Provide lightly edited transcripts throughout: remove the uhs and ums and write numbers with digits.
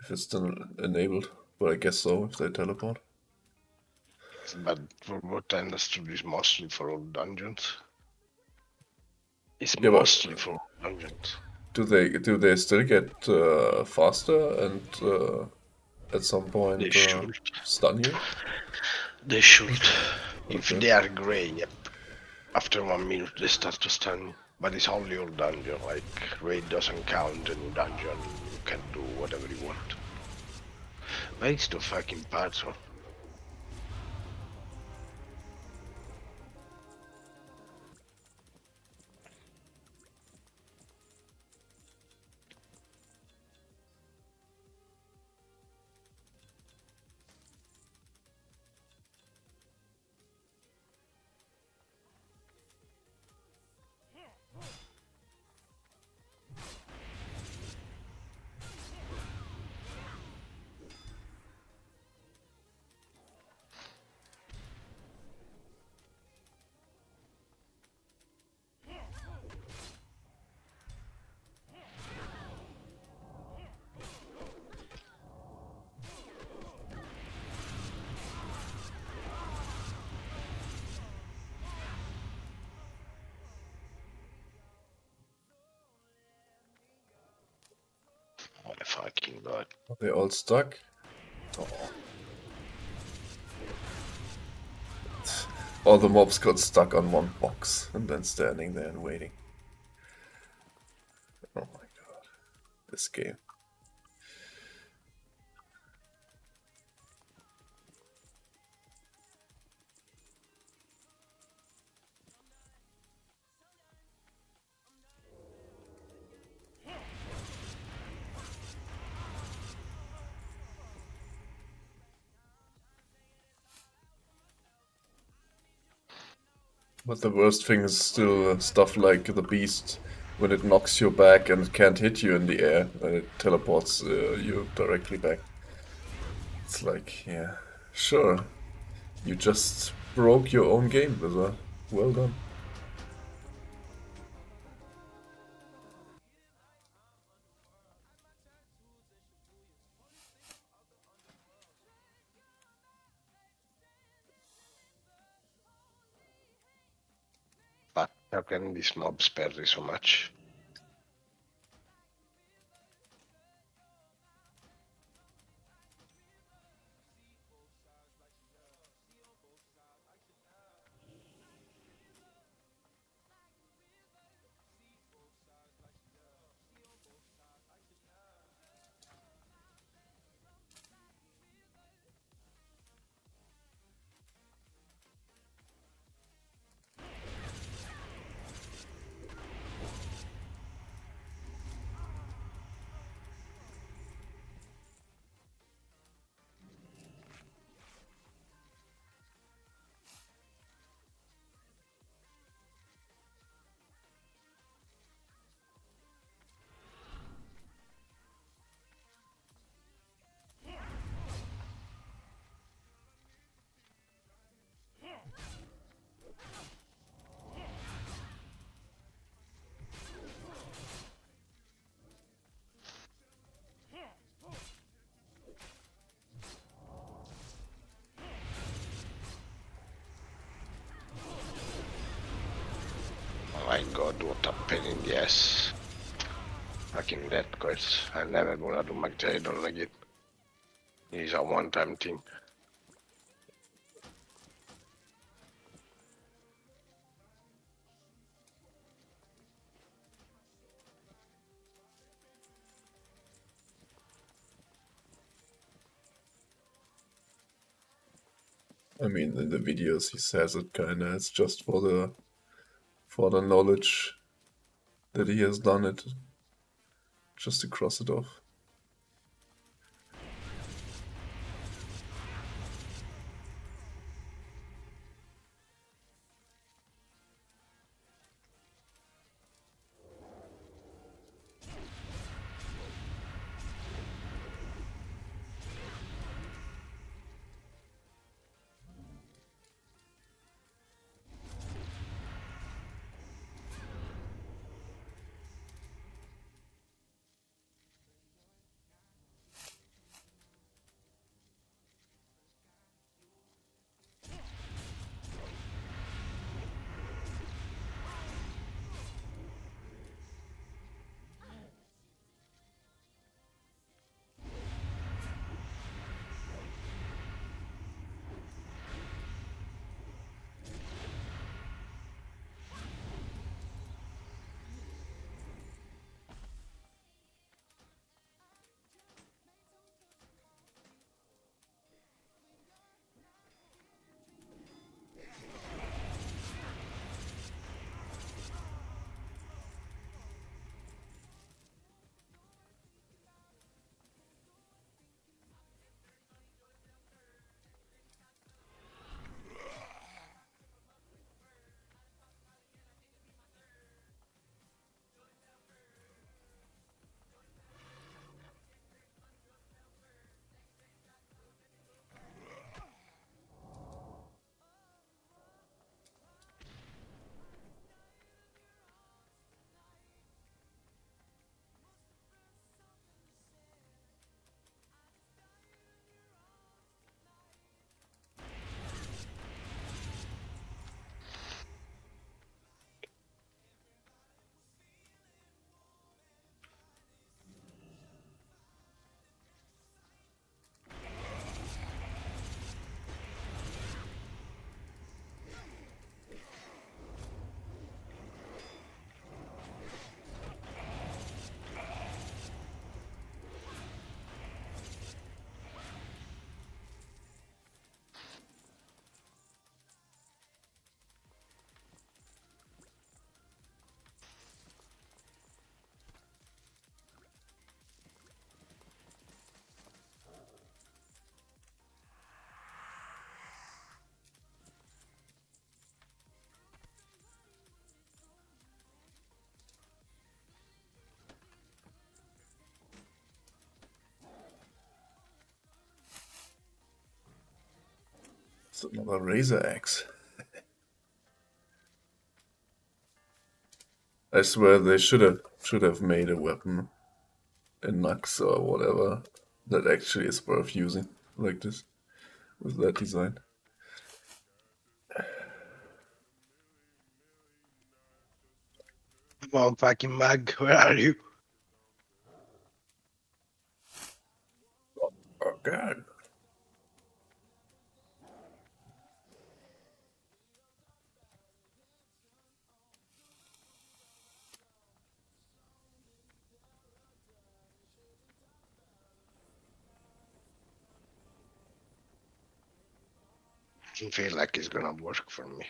If it's still enabled, but I guess so if they teleport. But for what I understood is mostly for all dungeons. It's Yeah, but mostly for all dungeons. do they still get faster and at some They point should. stun you? They should. If Okay. they are grey, yep. After 1 minute they start to stun you. But it's only your dungeon, like raid doesn't count and dungeon you can do whatever you want. But it's the fucking patrol. Oh my fucking god. Are they all stuck? Oh. All the mobs got stuck on one box and then standing there and waiting. Oh my god. This game. But the worst thing is still stuff like the beast when it knocks you back and can't hit you in the air, and it teleports you directly back. It's like, yeah, sure. You just broke your own game, Wizard. Well done. But how can this mob parry so much? Oh my god, what a pain in the ass. Fucking that quest. I'm never gonna do McJadon again. It's a one-time thing. I mean, in the videos he says it kinda. It's just for the knowledge that he has done it, just to cross it off. It's another razor axe. I swear they should have made a weapon in Nux or whatever that actually is worth using like this with that design. Come on, fucking Mag, where are you? Oh god. Doesn't feel like it's gonna work for me.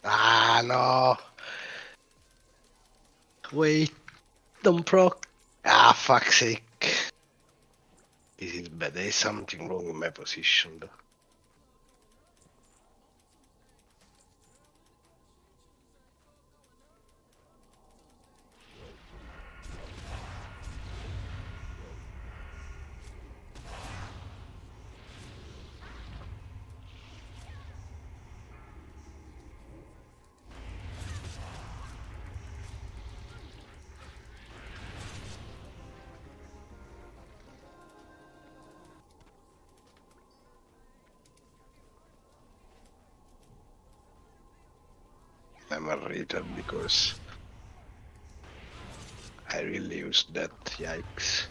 Ah, no. Wait, don't proc. Ah, fuck's sake. This is bad. There's something wrong with my position, though. I'm a retard because I really used that. Yikes.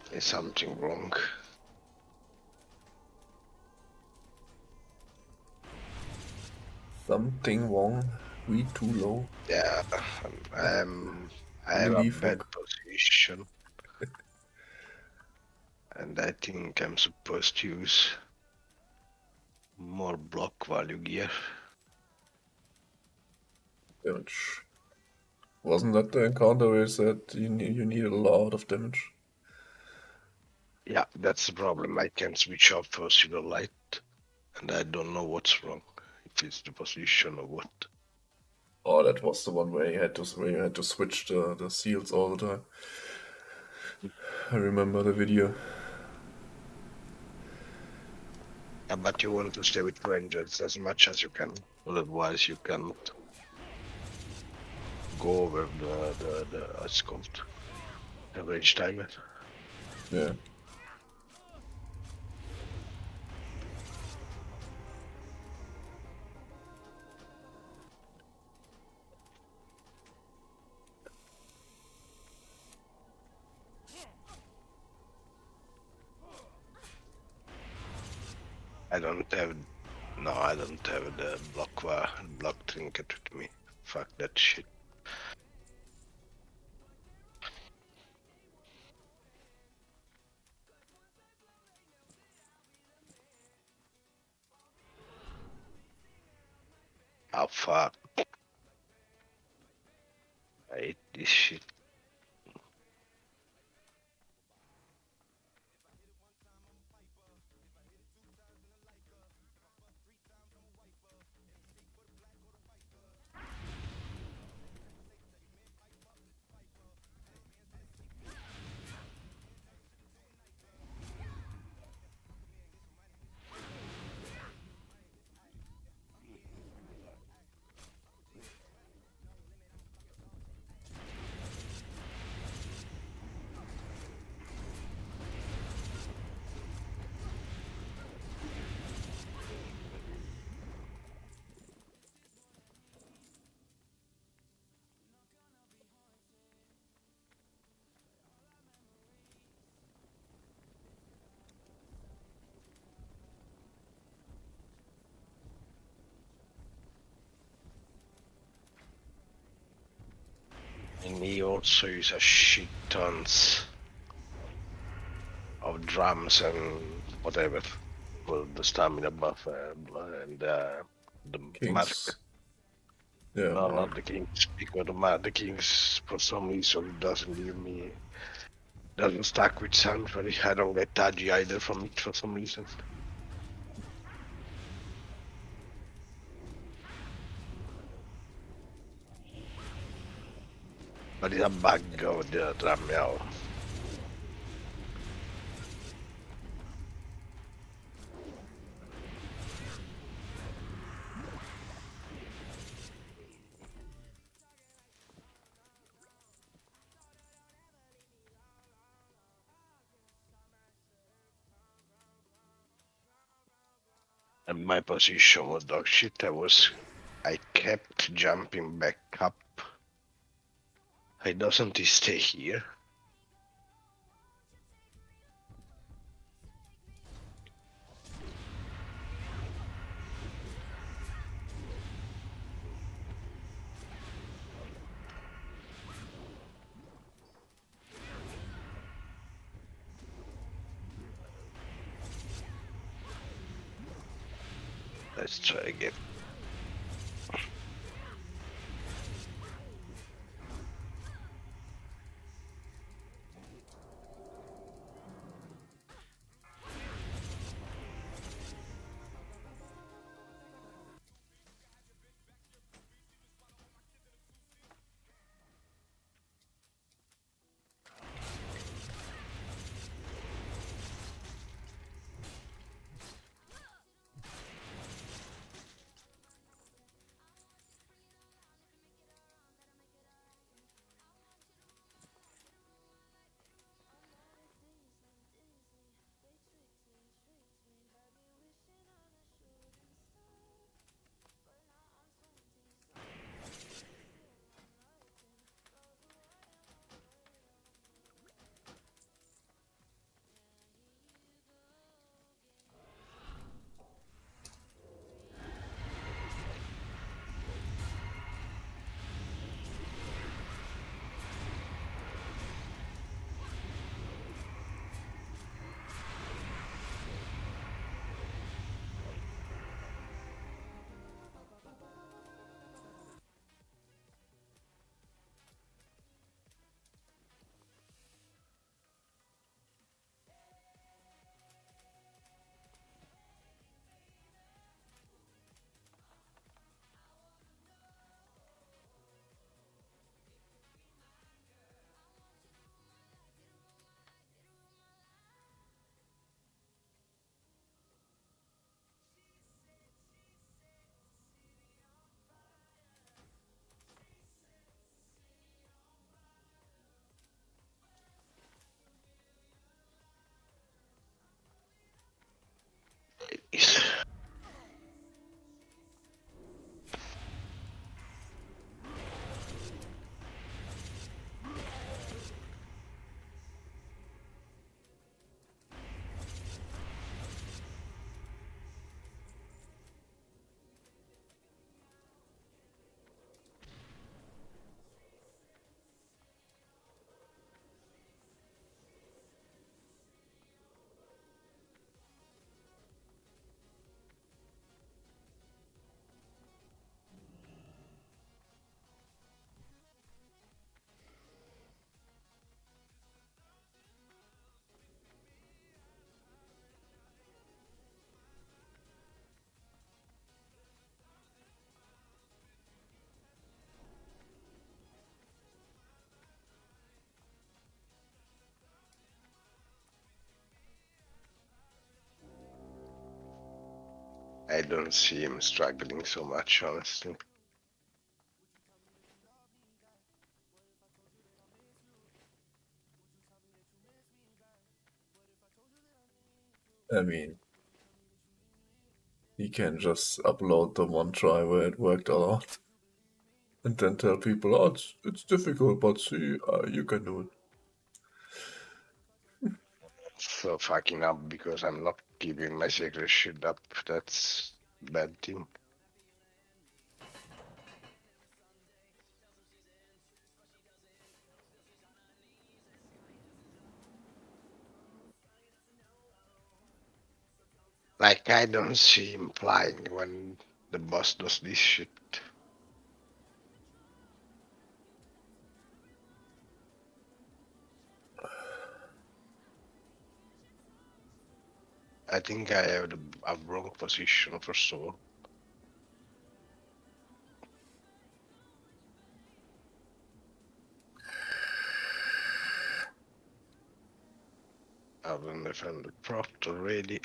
There's something wrong. Something wrong. We too low. Yeah, I have a Really bad fuck. position, and I think I'm supposed to use more block value gear. Damage. Wasn't that the encounter where you said you needed a lot of damage? Yeah, that's the problem. I can't switch off for silver light, and I don't know what's wrong. If it's the position or what. Oh, that was the one where you had to switch the seals all the time. I remember the video. But you want to stay with rangers as much as you can, otherwise you can't go over the it's called average timer. Yeah. I don't have no, I don't have the block trinket with me. Fuck that shit. Oh fuck. I hate this shit. And he also uses shit tons of drums and whatever for the stamina buff and the mark. Kings. Yeah, No, Mark. not the kings, because the kings for some reason doesn't stack with Sanctuary. I don't get Taji either from it for some reason. But it's a bug of the drum, yeah. And my position was dog shit. I kept jumping back up. Why doesn't he stay here? Let's try again. I don't see him struggling so much, honestly. I mean, he can just upload the one try where it worked out and then tell people, oh, it's difficult, but see, you can do it. So fucking up because I'm not keeping my secret shit up. That's bad thing. Like I don't see him flying when the boss does this shit. I think I have a wrong position for sure. I haven't defended prot already.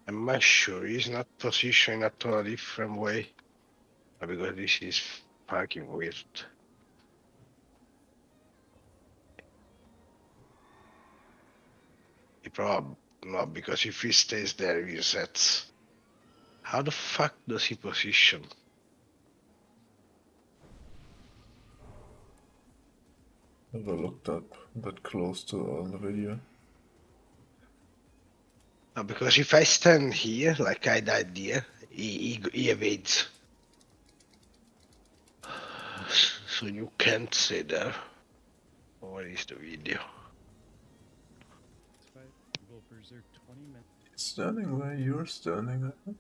Am I sure he's not positioning a totally different way? Because this is fucking weird. He probably not, because if he stays there, he resets. How the fuck does he position? Never looked up that close to the video. Because if I stand here, like I died here, he evades. So you can't stay there. Where is the video? Standing where you're standing, I think.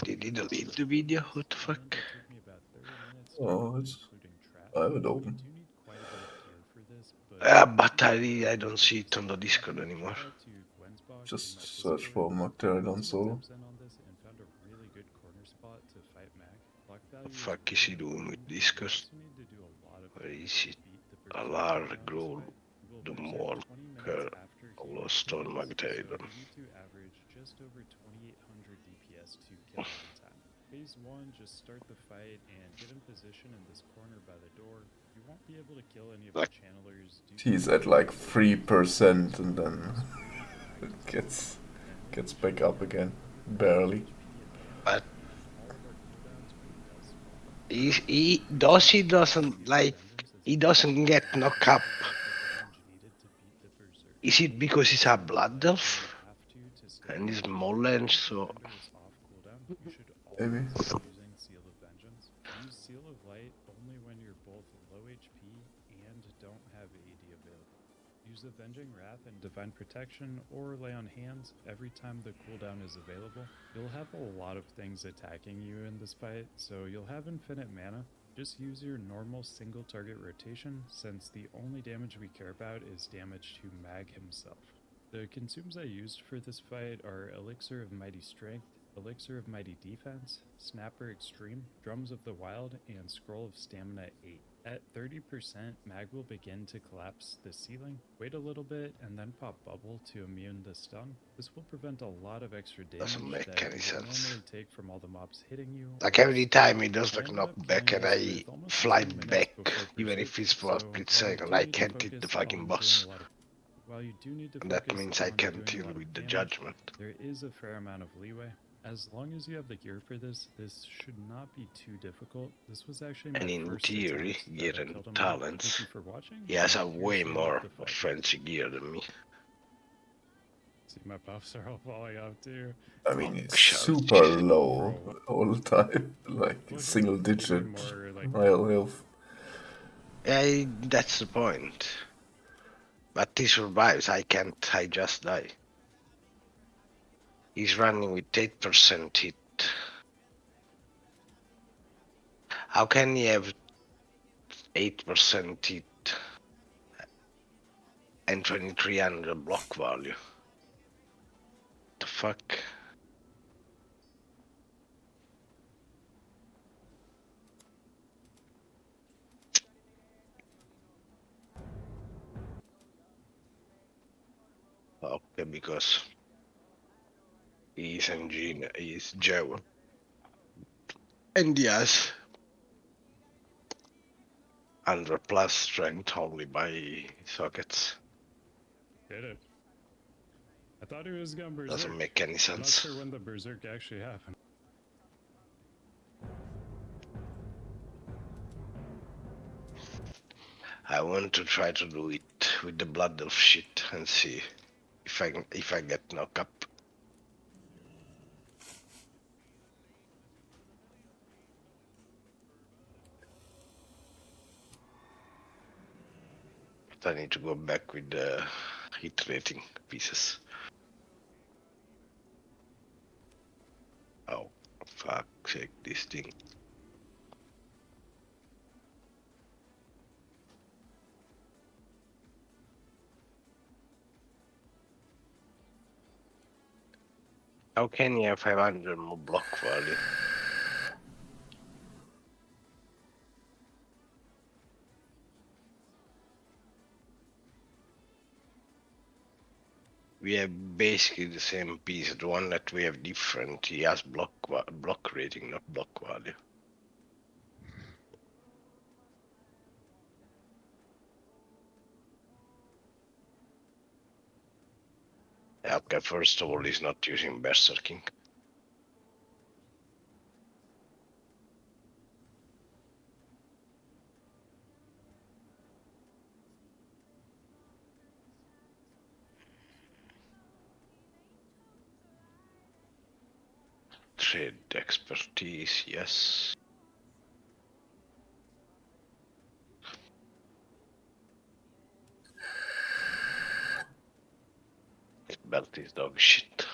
Did he delete the video? What the fuck? Oh, I have it open. But I don't see it on the Discord anymore. Just search for Magdalene Solo. What the fuck is he doing with Discord? Where is it? Alar Grow the Walker Lost on Magdalene. Phase 1, just start the fight and get in position in this corner by the door. You won't be able to kill any of the Like, channelers. He's at like 3% and then it gets back up again. Barely. but he doesn't like, he doesn't get knocked up. Is it because he's a blood elf and he's smaller, so Maybe. Using Seal of Vengeance. Use Seal of Light only when you're both low HP and don't have AD available. Use Avenging Wrath and Divine Protection or Lay on Hands every time the cooldown is available. You'll have a lot of things attacking you in this fight, so you'll have infinite mana. Just use your normal single target rotation, since the only damage we care about is damage to Mag himself. The consumes I used for this fight are Elixir of Mighty Strength, Elixir of Mighty Defense, Snapper Extreme, Drums of the Wild, and Scroll of Stamina 8. At 30%, Mag will begin to collapse the ceiling. Wait a little bit and then pop Bubble to immune the stun. This will prevent a lot of extra damage doesn't make that any you sense. will normally take from all the mobs hitting you. Like every time he does I like ended up knockback killing and this I with almost fly 2 minutes back, before even pursuit, if it's for a so split while you second, do I need to can't hit the focus fucking on boss. doing a lot of while you do need to And that focus means I on can't doing a deal lot of with the damage, judgment. there is a fair amount of leeway. As long as you have the gear for this should not be too difficult. This was actually my And in first theory, attempt that gear I and killed him on. Thank talents, you for watching, he has and a here's way the end of more the fight. fancy gear than me. See, my buffs are all falling off too. I mean, he's Sure. super low Bro, all the time. Like what single give me digit more like high health. That's the point. But he survives. I can't. I just die. He's running with 8% hit. How can he have 8% hit and 2300 block value? The fuck? Okay, because he's engineer, he's Joe. And he has 100 plus strength only by sockets. Hit it. I thought he was going berserk. Doesn't make any I'm not sense. sure when the berserk actually happened. I want to try to do it with the blood of shit and see if I get knocked up. But I need to go back with the hit rating pieces. Oh, fuck sake, this thing. How can you have 500 more block value? We have basically the same piece. The one that we have different, he has block rating, not block value. Okay, first of all, he's not using berserking. Trade expertise, yes. His belt is dog shit.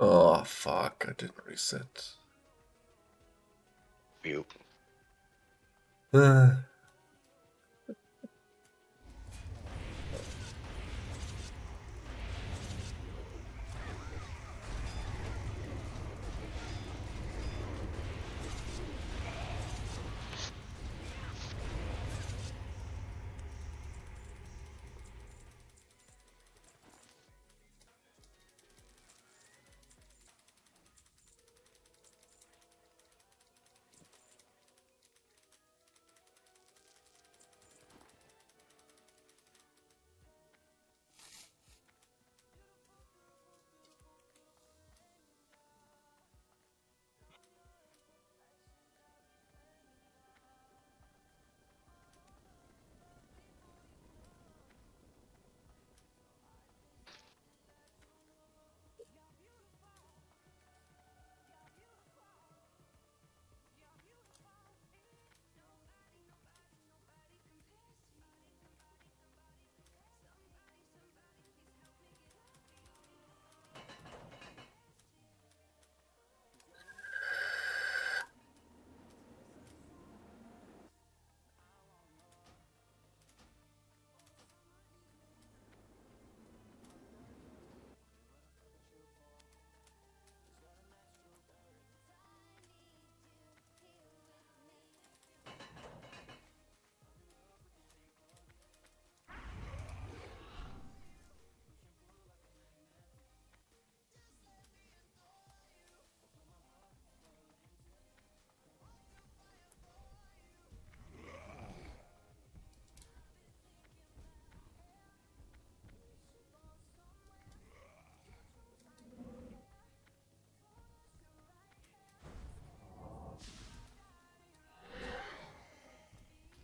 Oh, fuck, I didn't reset. You.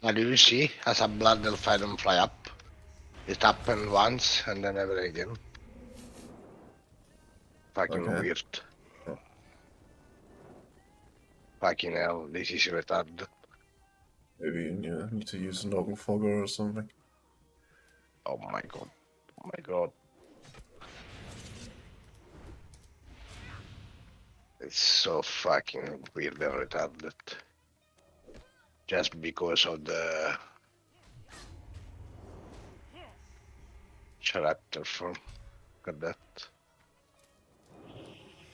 And you see, as a blood will fight and fly up. It happened once and then never again. Fucking Okay. weird. Fucking hell, this is retarded. Maybe you need to use an Fogger or something. Oh my god. Oh my god. It's so fucking weird and retarded. Just because of the character form. Look at that.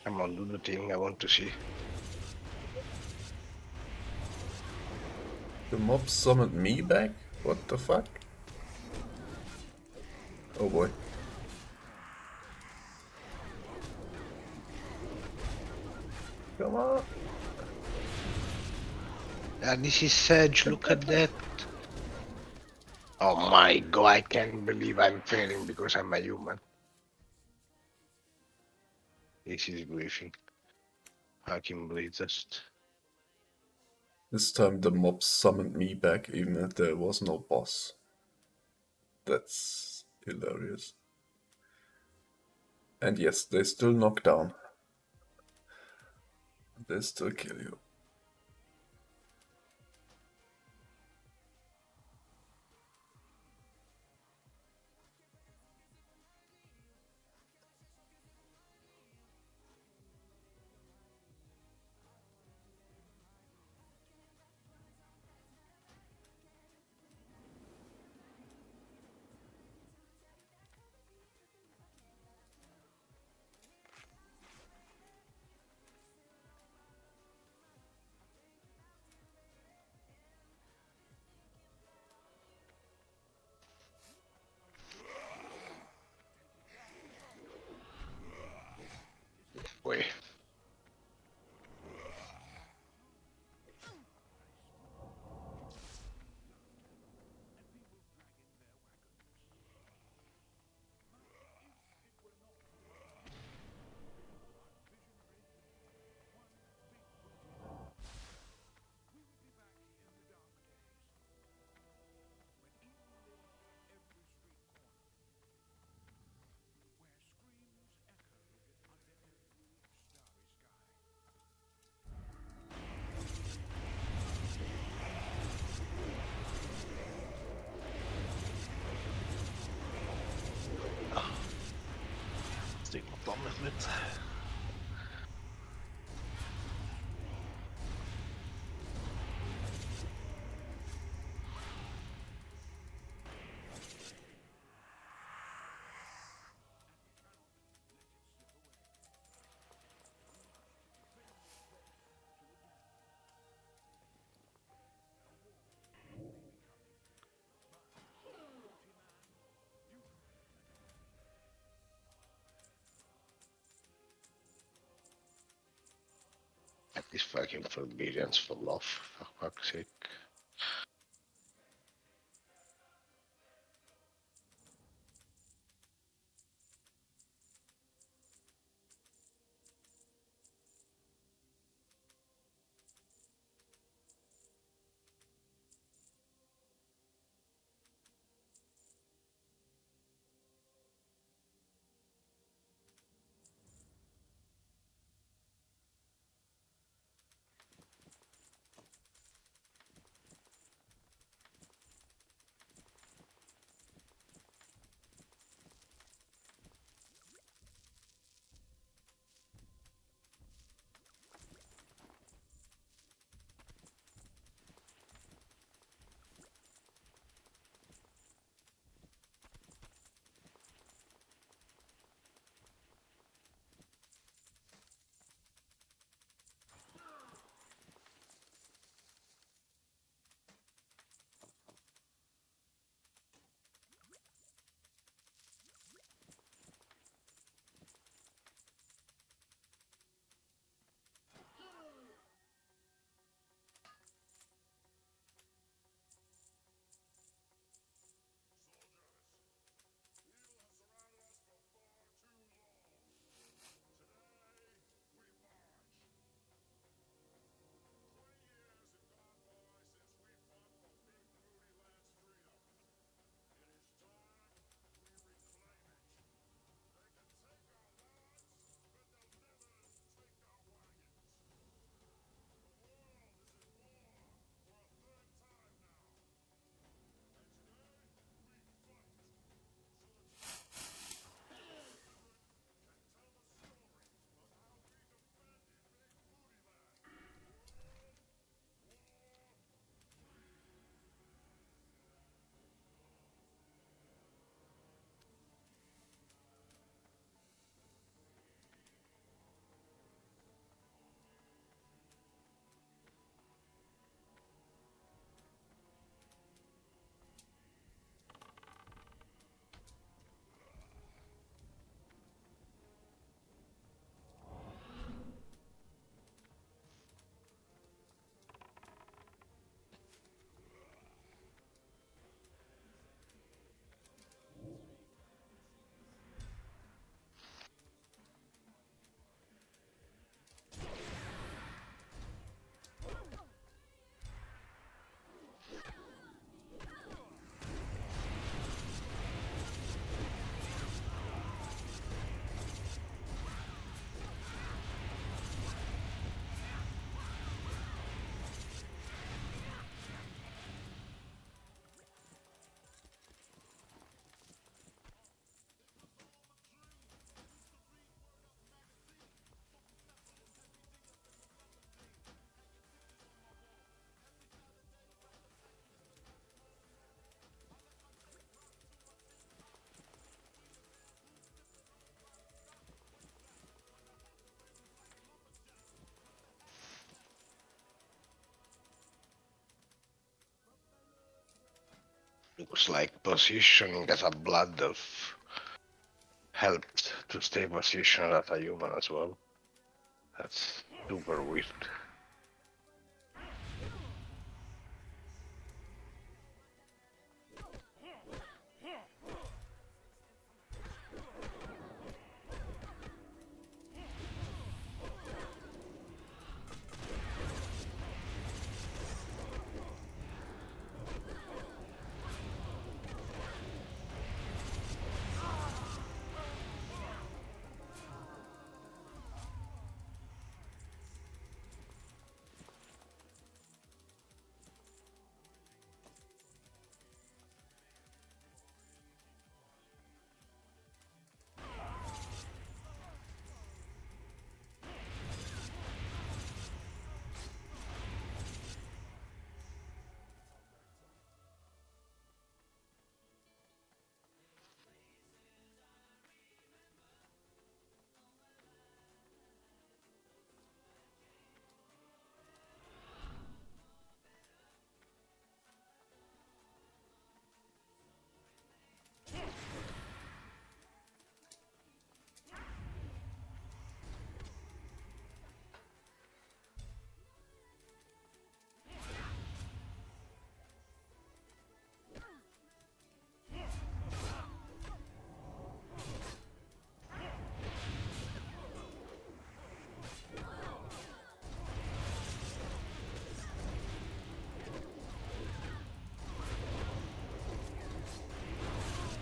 Come on, do the thing I want to see. The mob summoned me back? What the fuck? Oh boy. Come on. And this is Sedge, look at that. Oh my god, I can't believe I'm failing because I'm a human. This is briefing. Fucking blizzard. This time the mob summoned me back even if there was no boss. That's hilarious. And yes, they still knock down. They still kill you. Wait. Stig mot lammet mitt. This fucking forbearance for love, for fuck's sake. It's like positioning as a blood elf helped to stay positioned as a human as well. That's super weird.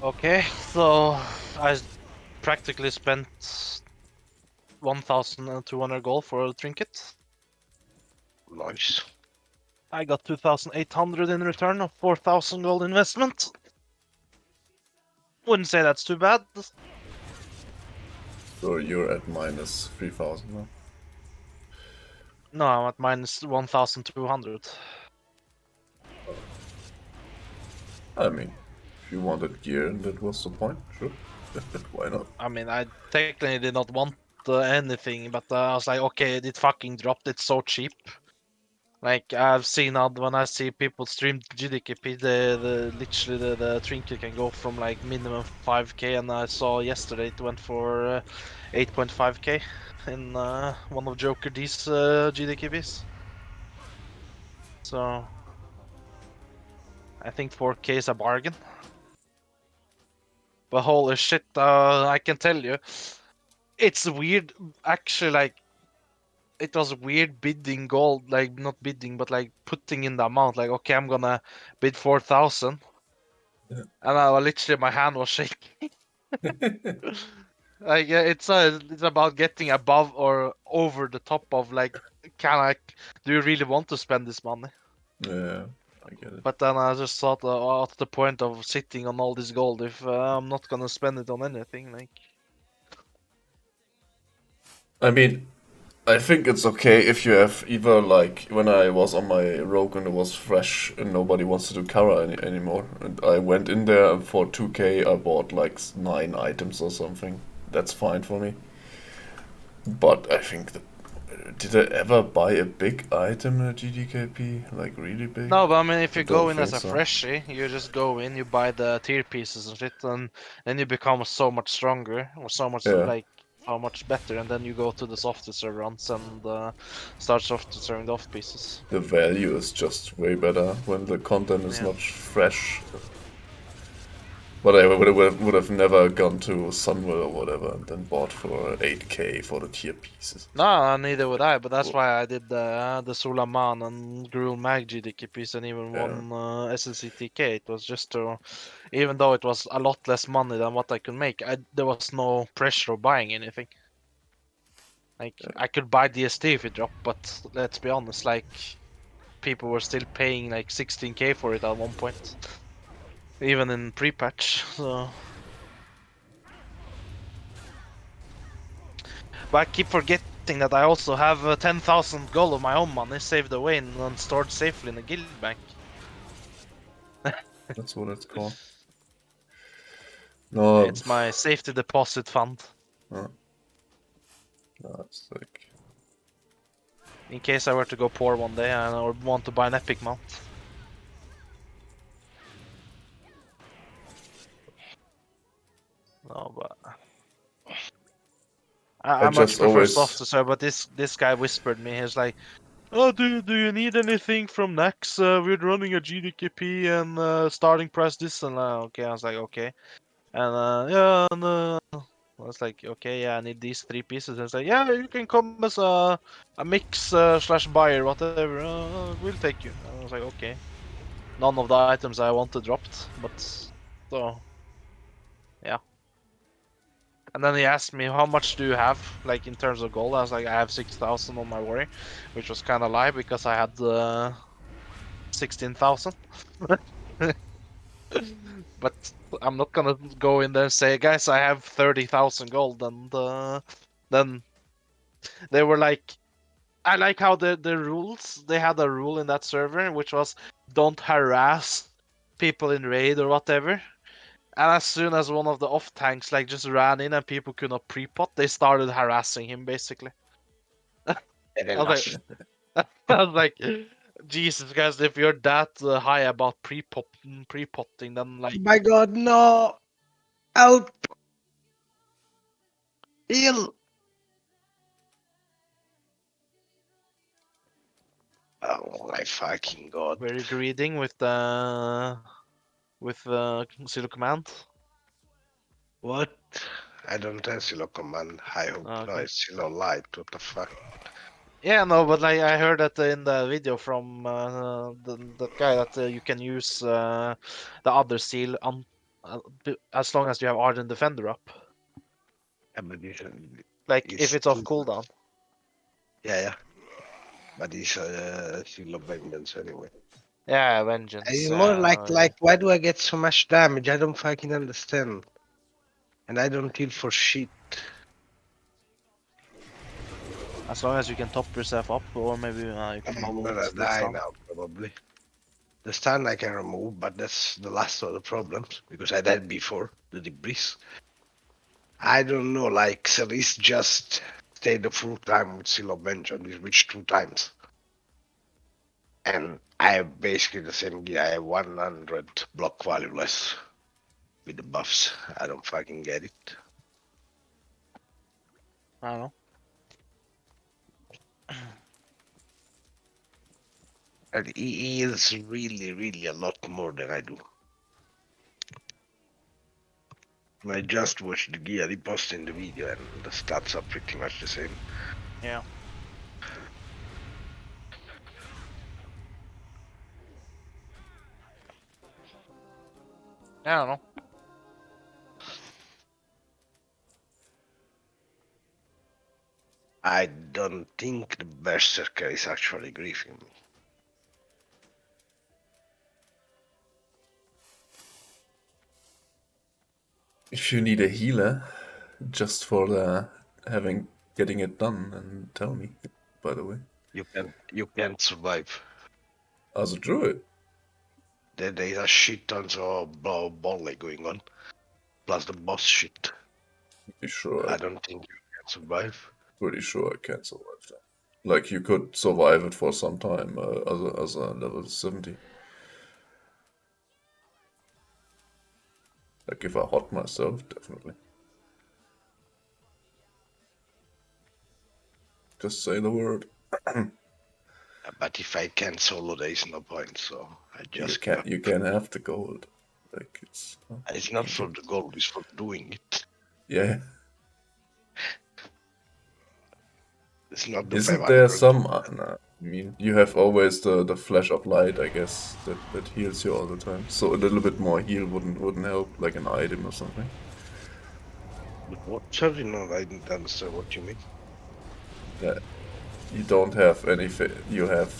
Okay, so I practically spent 1,200 gold for a trinket. Nice. I got 2,800 in return of 4,000 gold investment. Wouldn't say that's too bad. So you're at minus 3,000 now. No, I'm at minus 1,200. I mean, if you wanted gear and that was the point, sure. Why not? I mean, I technically did not want anything, but I was like, okay, it fucking dropped. It's so cheap. Like I've seen when I see people stream GDKP, the literally the trinket can go from like minimum 5k, and I saw yesterday it went for 8.5k in one of Joker D's GDKPs. So I think 4k is a bargain. But holy shit, I can tell you, it's weird. Actually, like it was weird bidding gold, like not bidding, but like putting in the amount. Like okay, I'm gonna bid 4,000. Yeah. And I literally my hand was shaking. Like it's about getting above or over the top of like can I do you really want to spend this money? Yeah, I get it. But then I just thought what's the point of sitting on all this gold if I'm not gonna spend it on anything? Like I mean, I think it's okay if you have either like when I was on my rogue and it was fresh and nobody wants to do Kara anymore, and I went in there and for 2k I bought like 9 items or something. That's fine for me. But I think that did I ever buy a big item in a GDKP? Like really big? no, but I mean if I you don't go in as think a so. freshie, you just go in, you buy the tier pieces and shit, and then you become so much stronger or so much Yeah, like so much better, and then you go to the softer runs and start softer serving the off pieces. the value is just way better when the content is Yeah. not fresh. But I would have never gone to Sunwell or whatever and then bought for 8k for the tier pieces. No, neither would I, but that's Well, why I did the Sulaman and Gruul Mag GDK piece and even yeah, one SLCTK. It was just to, even though it was a lot less money than what I could make, there was no pressure of buying anything. Like, yeah. I could buy DST if it dropped, but let's be honest, like, people were still paying like 16k for it at one point, even in pre-patch, so... But I keep forgetting that I also have 10,000 gold of my own money saved away and stored safely in a guild bank. That's what it's called. No, It's my safety deposit fund. no, no, it's like In case I were to go poor one day and or want to buy an epic mount. No, but I I much just prefer soft always to serve. But this guy whispered me. He's like, "Oh, do you need anything from Nex? We're running a GDKP and starting price this and okay." I was like, okay, and yeah, and I was like, okay, yeah, I need these 3 pieces. And it's like, yeah, you can come as a mix slash buyer, whatever. We'll take you. And I was like, okay. None of the items I wanted dropped, but so yeah. And then he asked me, how much do you have, like in terms of gold? I was like, I have 6,000 on my warrior, which was kind of lie because I had 16,000. But I'm not gonna go in there and say, guys, I have 30,000 gold, and then they were like, I like how the rules, they had a rule in that server which was don't harass people in raid or whatever. And as soon as one of the off tanks like just ran in and people could not pre-pot, they started harassing him basically. And I then was like, I was like, Jesus guys, if you're that high about pre-potting, then like, my god, no! Help! Heal! Oh my fucking god. very greeting with Silo Command. What? I don't have Silo command. I hope no, Okay. it's Silo light. What the fuck? Yeah, no, but like I heard that in the video from that guy that you can use the other seal on as long as you have Ardent Defender up. Yeah, but Like if it's it's off cooldown. yeah, yeah. But it's Silo vengeance anyway. Yeah, Vengeance. It's more Yeah, like no, yeah. why do I get so much damage? I don't fucking understand. And I don't heal for shit. As long as you can top yourself up, or maybe you can I'm hold gonna the die stun. now probably. The stun I can remove, but that's the last of the problems because I died before the debris. I don't know, like Cerise just stayed the full time with Seal of Vengeance. We reached 2 times. And I have basically the same gear. I have 100 block value less with the buffs. I don't fucking get it. I don't know. And he heals really, really a lot more than I do. I just watched the gear he posted in the video and the stats are pretty much the same. Yeah. I don't know. I don't think the Berserker is actually griefing me. if you need a healer just for the getting it done, and tell me. By the way, You can't survive. as a druid, There's a shit tons of volley going on. Plus the boss shit. pretty sure I don't think you can survive. pretty sure I can survive that. Like you could survive it for some time as a level 70. Like if I hot myself, definitely. Just say the word. But if I can solo, there is no point, so I You just give can up. you can have the gold. Like It's you not can for get the gold, it's for doing it. yeah. It's not the Isn't there 500. some? Nah, I mean, you have always the flash of light, I guess, that heals you all the time. So a little bit more heal wouldn't help, like an item or something. But what? Sorry, no, I didn't understand what you mean. Yeah, you don't have any. You have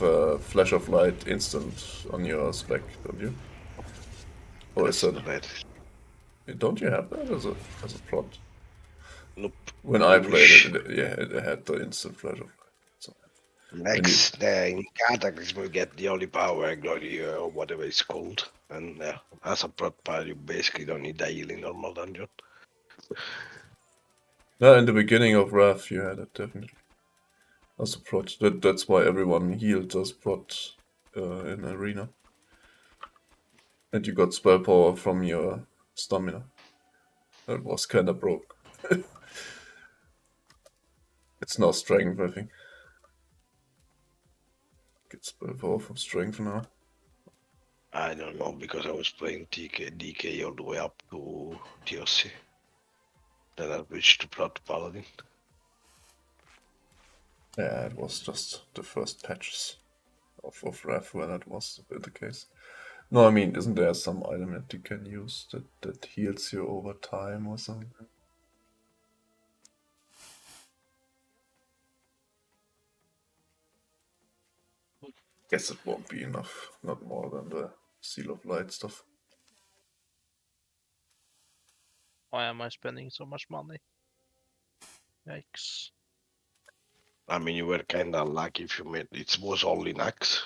flash of light instant on your spec, don't you? Or is That's that? the net. Don't you have that as a prompt? Nope. When I I played wish. it, yeah, it had the instant flash of light. So when you Next, in Cataclysm, we get the Holy Power, Glory, or whatever it's called. And as a prot pile, you basically don't need a heal in normal dungeon. no, in the beginning of Wrath, you had it definitely as a prot. That's why everyone healed as prot in arena. And you got spell power from your stamina. That was kinda broke. It's now strength, I think. Gets spell from strength now. I don't know because I was playing DK all the way up to DLC. Then I switched to Blood Paladin. Yeah, it was just the first patches of Wrath where that was the case. No, I mean, isn't there some item that you can use that heals you over time or something? Guess it won't be enough, not more than the Seal of Light stuff. Why am I spending so much money? Yikes. I mean, you were kind of lucky if you made it was only Nax.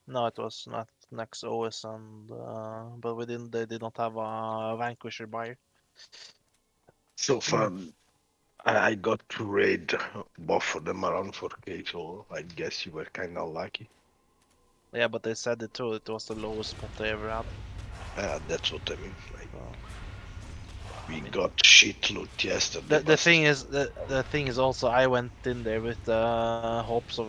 No, it was not next OS, and but we didn't. They did not have a Vanquisher buyer. So far, I got to raid both of them around 4K, so I guess you were kind of lucky. Yeah, but they said it too. It was the lowest spot they ever had. That's what I mean. Like, So, we I mean, got shit loot yesterday, the but thing is the thing is also I went in there with hopes of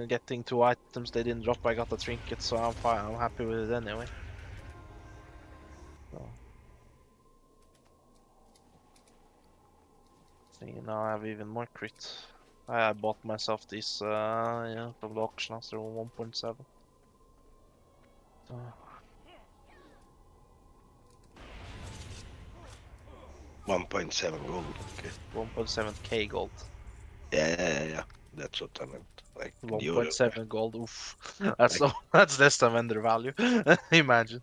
getting 2 items. They didn't drop. I got a trinket, so I'm fine. I'm happy with it anyway. So, now I have even more crit. I bought myself these yeah, from the auction after 1.7. So, 1.7 gold. Okay. 1.7k gold. Yeah. That's what I meant. Like the other, 1.7 gold. Oof. That's like, so, that's less than vendor value. Imagine.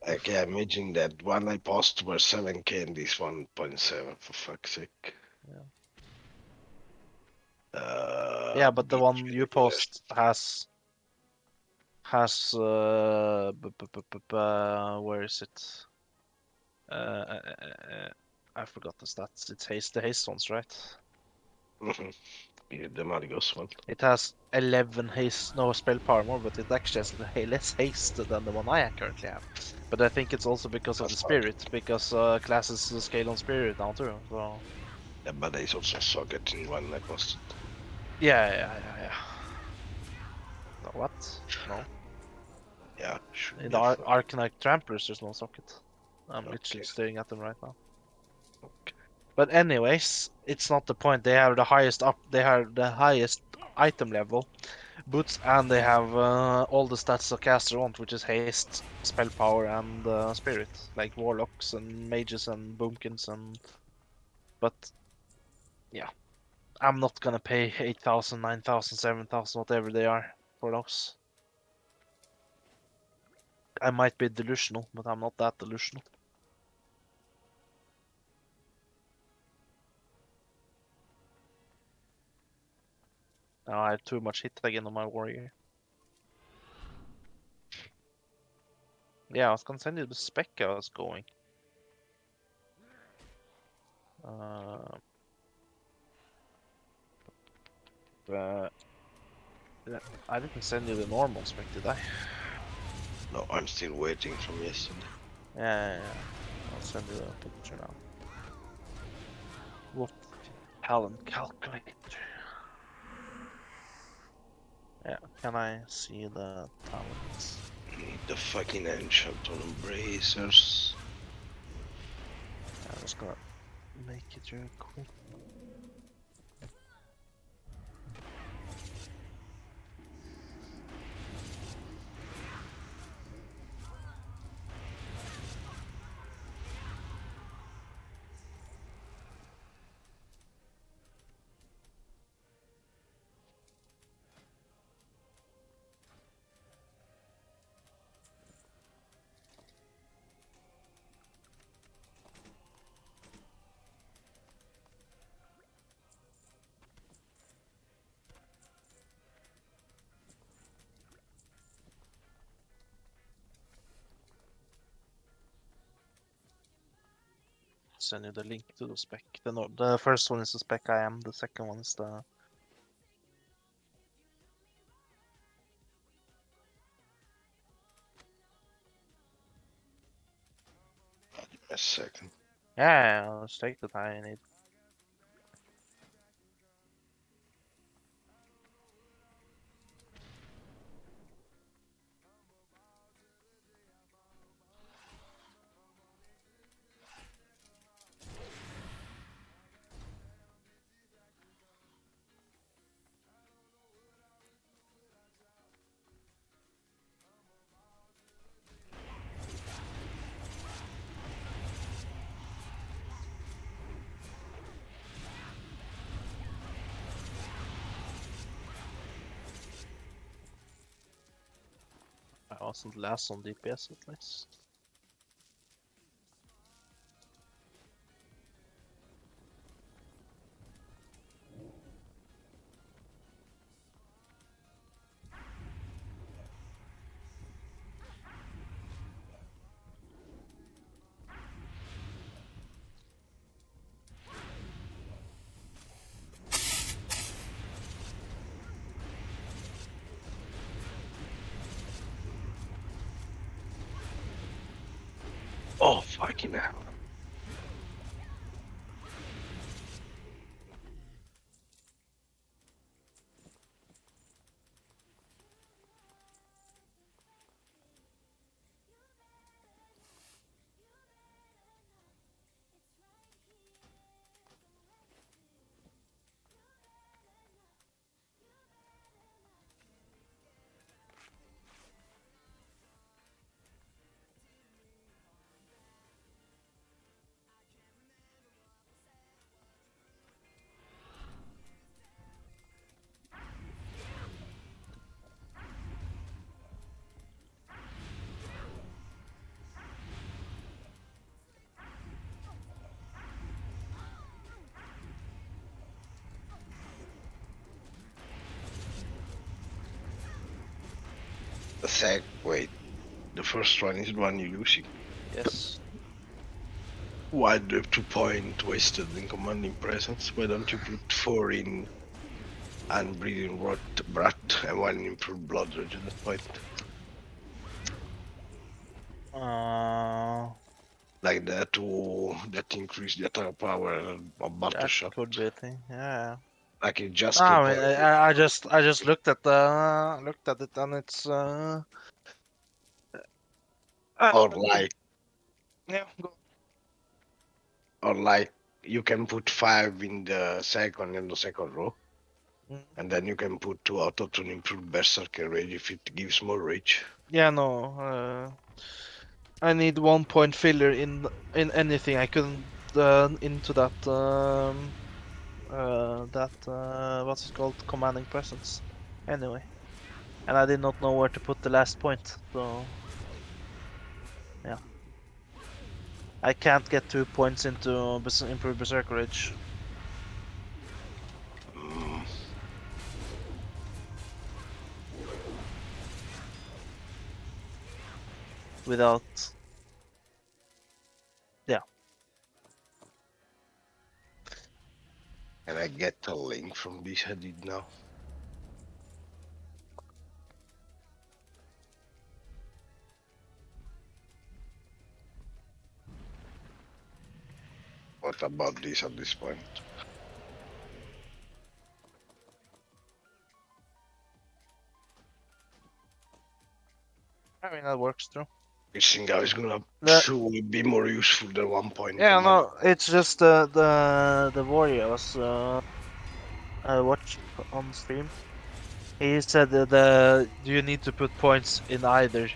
okay, imagine that one I posted were 7K and this 1.7 for fuck's sake. Yeah. Uh, Yeah, but the one you post has where is it? Uh, uh, uh, I forgot the stats. It's haste, the haste ones, right? Yeah, the Marigos one. It has 11 haste, no spell power more, but it actually has less haste than the one I currently have. But I think it's also because of the That's hard. spirit, because classes scale on spirit now too. So Yeah, but I also saw getting one I posted. yeah. No, what? No. Yeah, should In be the a fuck. Arcanite Tramplers, there's no socket. I'm literally Okay, staring at them right now. okay. But anyways, it's not the point. They have the highest up. They have the highest item level boots, and they have all the stats a caster want, which is haste, spell power, and spirit, like warlocks and mages and boomkins and. But yeah, I'm not gonna pay 8,000, 9,000, 7,000, whatever they are for those. I might be delusional, but I'm not that delusional. Now I have too much hit again on my warrior. Yeah, I was gonna send you the spec I was going. Uh, but I didn't send you the normal spec, did I? No, I'm still waiting from yesterday. Yeah. I'll send you a picture now. What talent calculator? Yeah, can I see the talents? Need the fucking enchant on embracers. I'm just gonna make it real quick. Send you the link to the spec. The first one is the spec I am. The second one is the. A second. Yeah, let's take the time you need. I wasn't last on DPS at least. Oh, fucking hell. Wait, the first one is the one you're using. Yes. Why do you have 2 point wasted in commanding presence? Why don't you put 4 in and breathing rot brat and 1 in improved blood rage at that point? Uh, Like that increase the attack power of battle that shot. could be a thing. Yeah. Like it just I keep mean, on. I just looked at it and it's Or like yeah. Go. or like you can put 5 in the second row. Mm. And then you can put 2 auto to improve berserker rage if it gives more rage. Yeah, no. I need 1 point filler in anything. I couldn't into that what's it called, commanding presence. Anyway, and I did not know where to put the last point, so yeah, I can't get 2 points into improved berserker rage Mm. without. Yeah, And I get a link from this I did now. What about this at this point? I mean that works too. Piercing guy is gonna The surely be more useful than 1 point Yeah, command. no, it's just the warrior was I watched on stream. He said that do you need to put points in either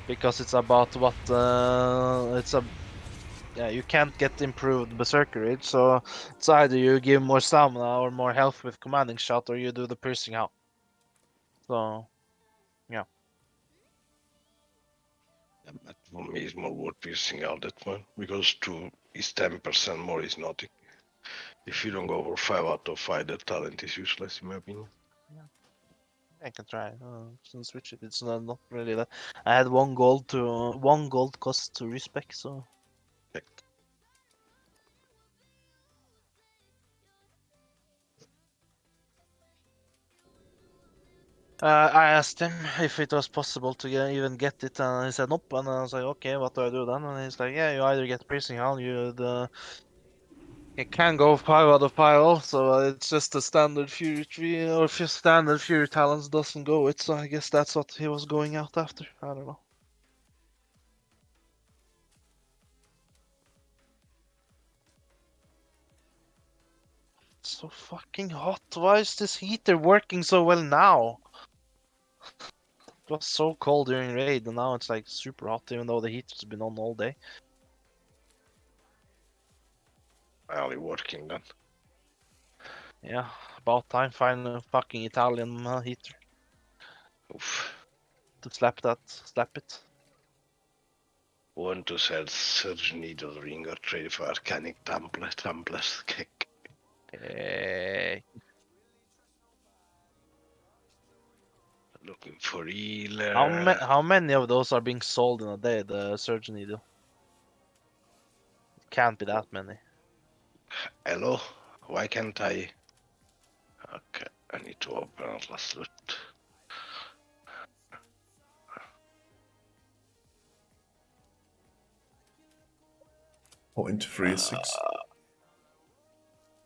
because it's about what it's a yeah, you can't get improved berserker rage, so it's either you give more stamina or more health with commanding shot, or you do the piercing out. So yeah, Yeah, but for me, it's more worth piercing out that one because 2 is 10% more is nothing. If you don't go over 5 out of 5, that talent is useless in my opinion. I can try. Switch it. It's not really that. I had 1 gold cost to respec, so Check. I asked him if it was possible to even get it, and he said nope. And I was like, okay, what do I do then? And he's like, yeah, you either get piercing helm, it can go 5 out of 5 also. It's just a standard Fury tree, or if your standard Fury Talons doesn't go it. So I guess that's what he was going out after. I don't know. It's so fucking hot. Why is this heater working so well now? It was so cold during raid, and now it's like super hot, even though the heater's been on all day. Finally working then. Yeah, about time find a fucking Italian heater Oof. to slap it. Want to sell Surge Needle Ring or trade for Arcanic Tumblers Kick. Hey. Looking for healer. How many of those are being sold in a day? The Surge Needle. It can't be that many. Hello? Why can't I? Okay, I need to open Atlas Loot. Point 3-6.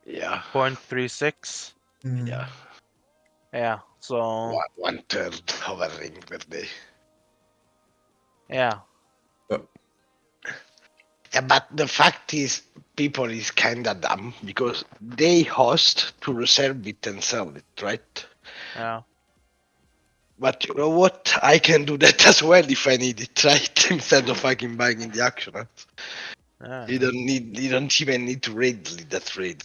Yeah, 0.36. yeah. Yeah, so One third of a ring per day. yeah. Yeah, but the fact is, people is kinda dumb because they host to reserve it and sell it, right? Yeah. But you know what? I can do that as well if I need it, right? Instead of fucking buying in the action. Yeah. You don't even need to raid that raid.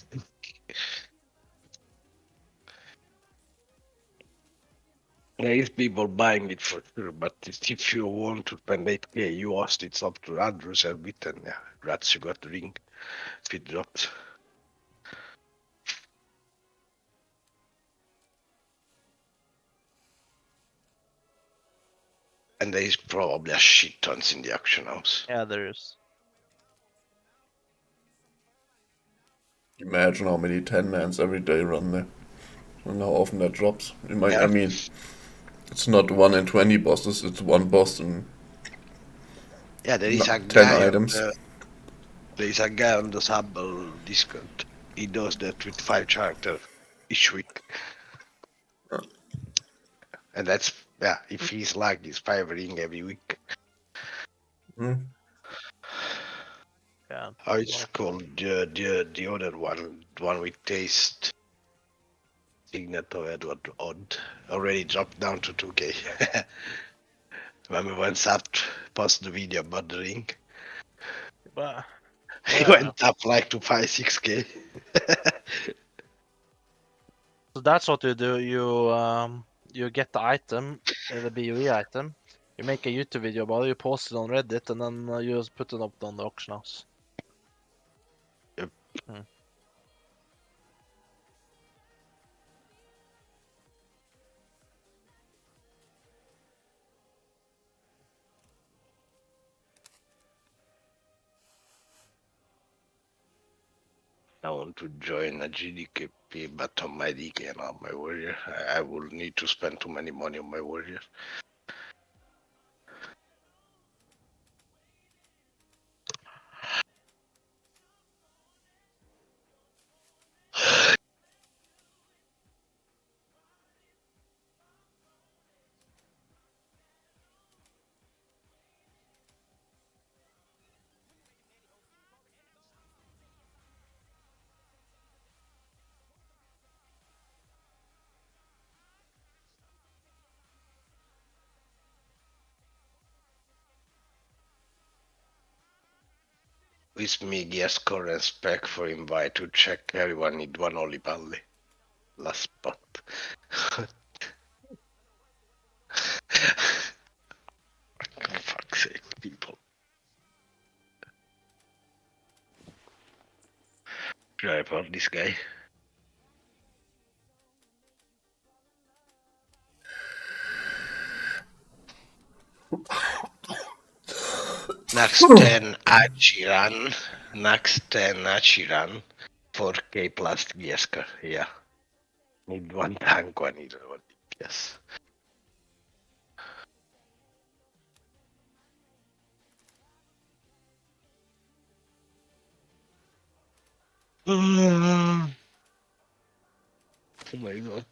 There is people buying it for sure, but if you want to spend 8k, you asked it's up to Andrews a bit, and yeah, rats you got the ring if it drops. And there is probably a shit tons in the auction house. Yeah, there is. Imagine how many 10-mans every day run there. And how often that drops. Yeah. I mean, it's not 1 in 20 bosses, it's one boss and Yeah, there is a 10 guy items. there is a guy on the Sable Discord. He does that with 5 characters each week. And that's yeah, if he's like he's 5 ring every week. Mm. Yeah. How it's called the other one with taste. Signet of Edward Odd already dropped down to 2k. Remember when Sat posted the video about the ring? But He yeah. went up like to 5-6k. So that's what you do. You get the item, the BOE item. You make a YouTube video about it. You post it on Reddit, and then you just put it up on the auction house. Yep. I want to join a GDKP, but on my DK and on my warrior, I will need to spend too many money on my warrior. With me, yes, current spec for invite to check everyone need one Oli Pally. Last spot. Fuck's sake, people. Try about this guy. Next 10 Achiran. Next 10 Achiran. 4k plus Giesker. Yeah. Need one tank, one either one. Yes. Oh my god.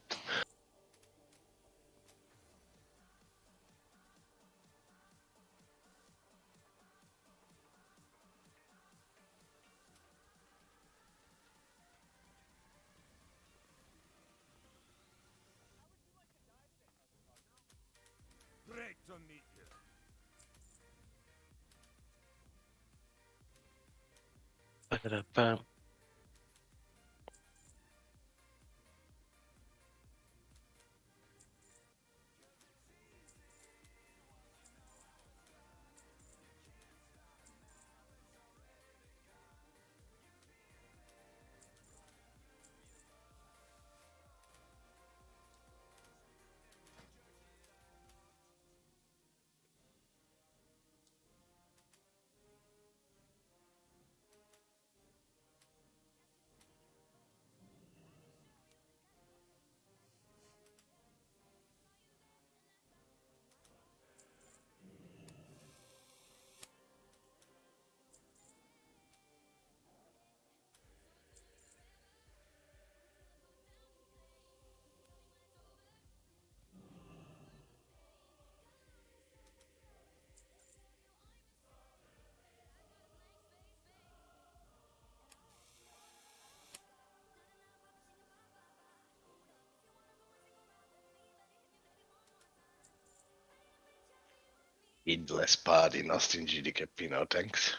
Ba-da-ba. Idless party, Austin GDK, no thanks.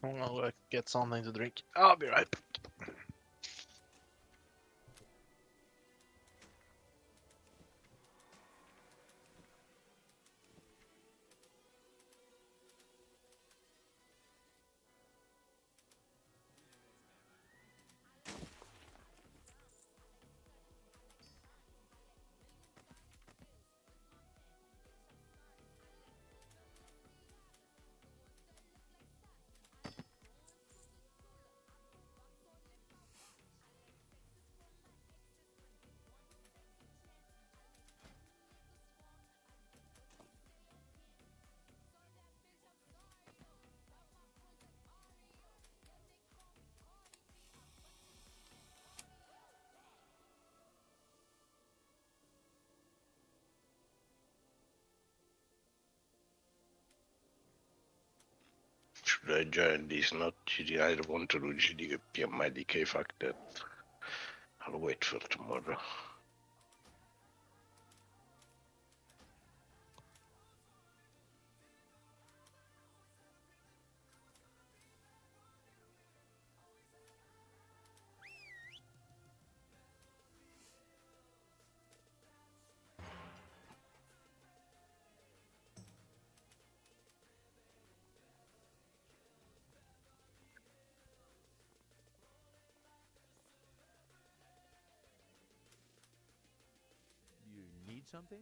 I'm gonna get something to drink. I'll be right back. Should I join this? Not GD. I don't want to do GDK on my DK. Fuck that. I'll wait for tomorrow. You need something?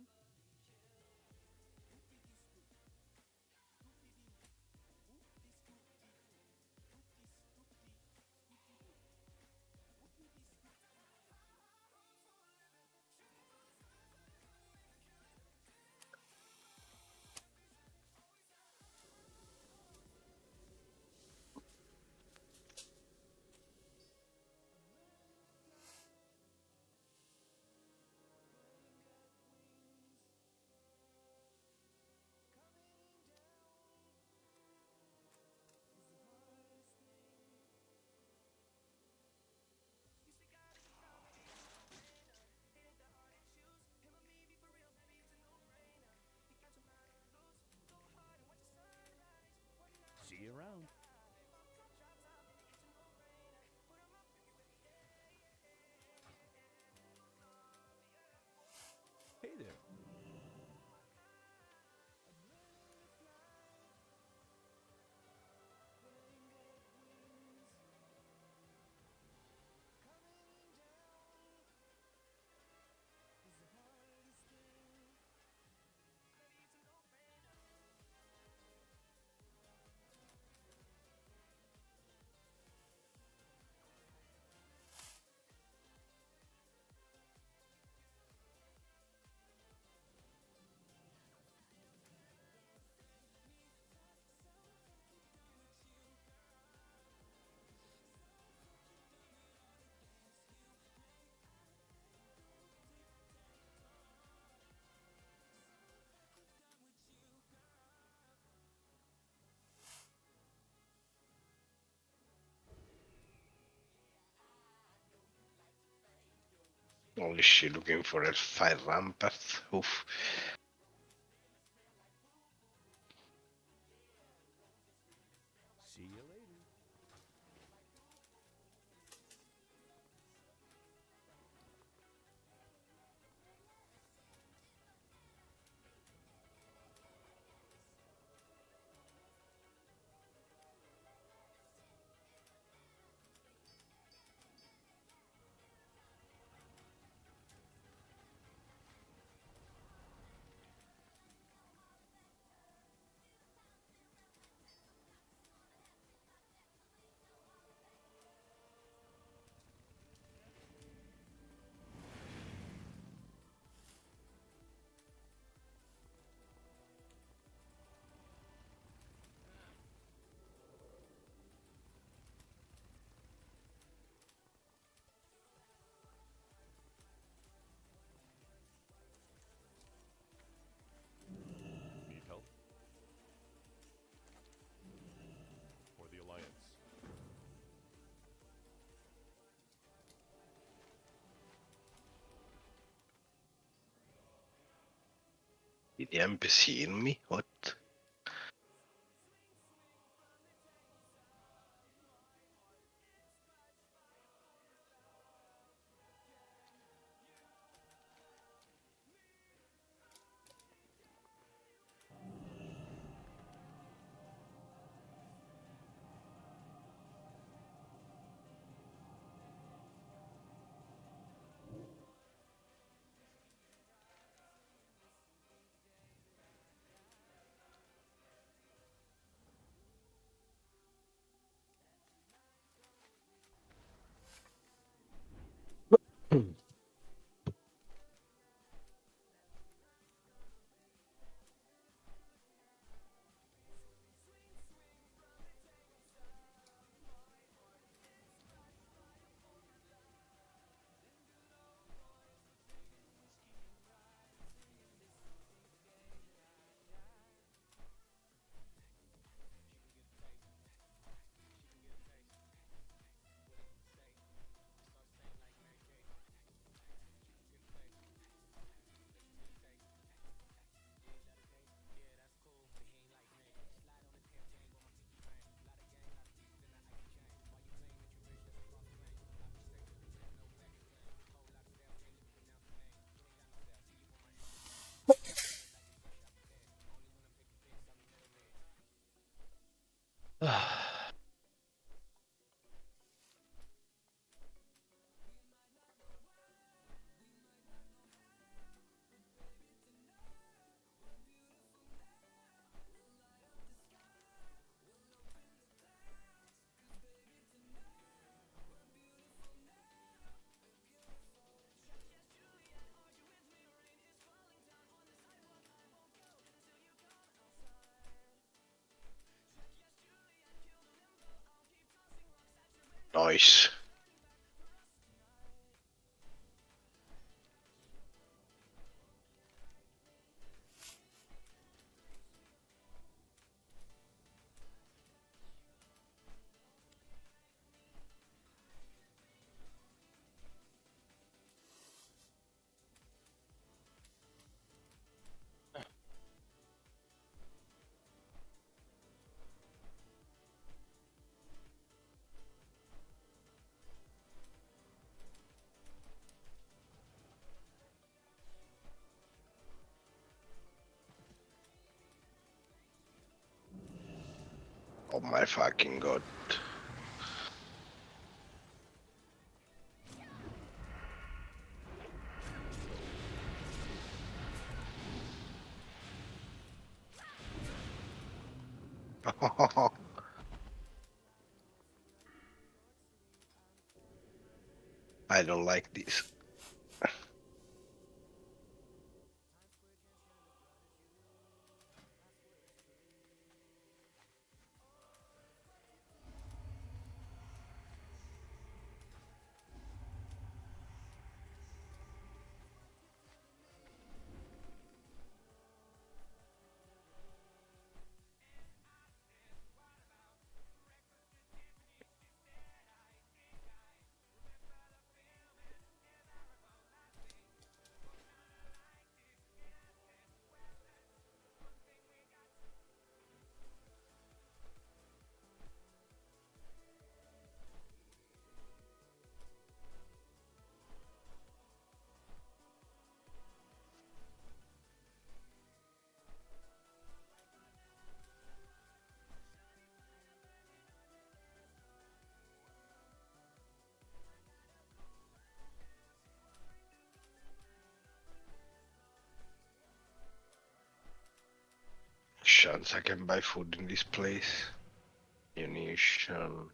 Or is she looking for a fire rampart? Oof. See you later. Need help? For the Alliance. Did the NPC in me? What? Nice. Oh my fucking god. I don't like this. chance I can buy food in this place. Munition.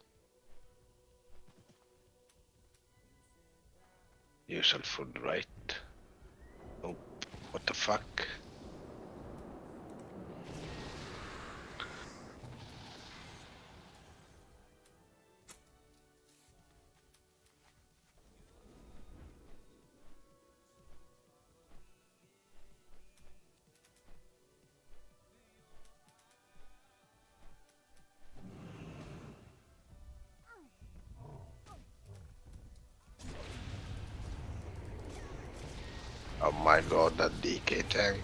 Usual food, right? Oh, what the fuck? Oh my god, that DK tank.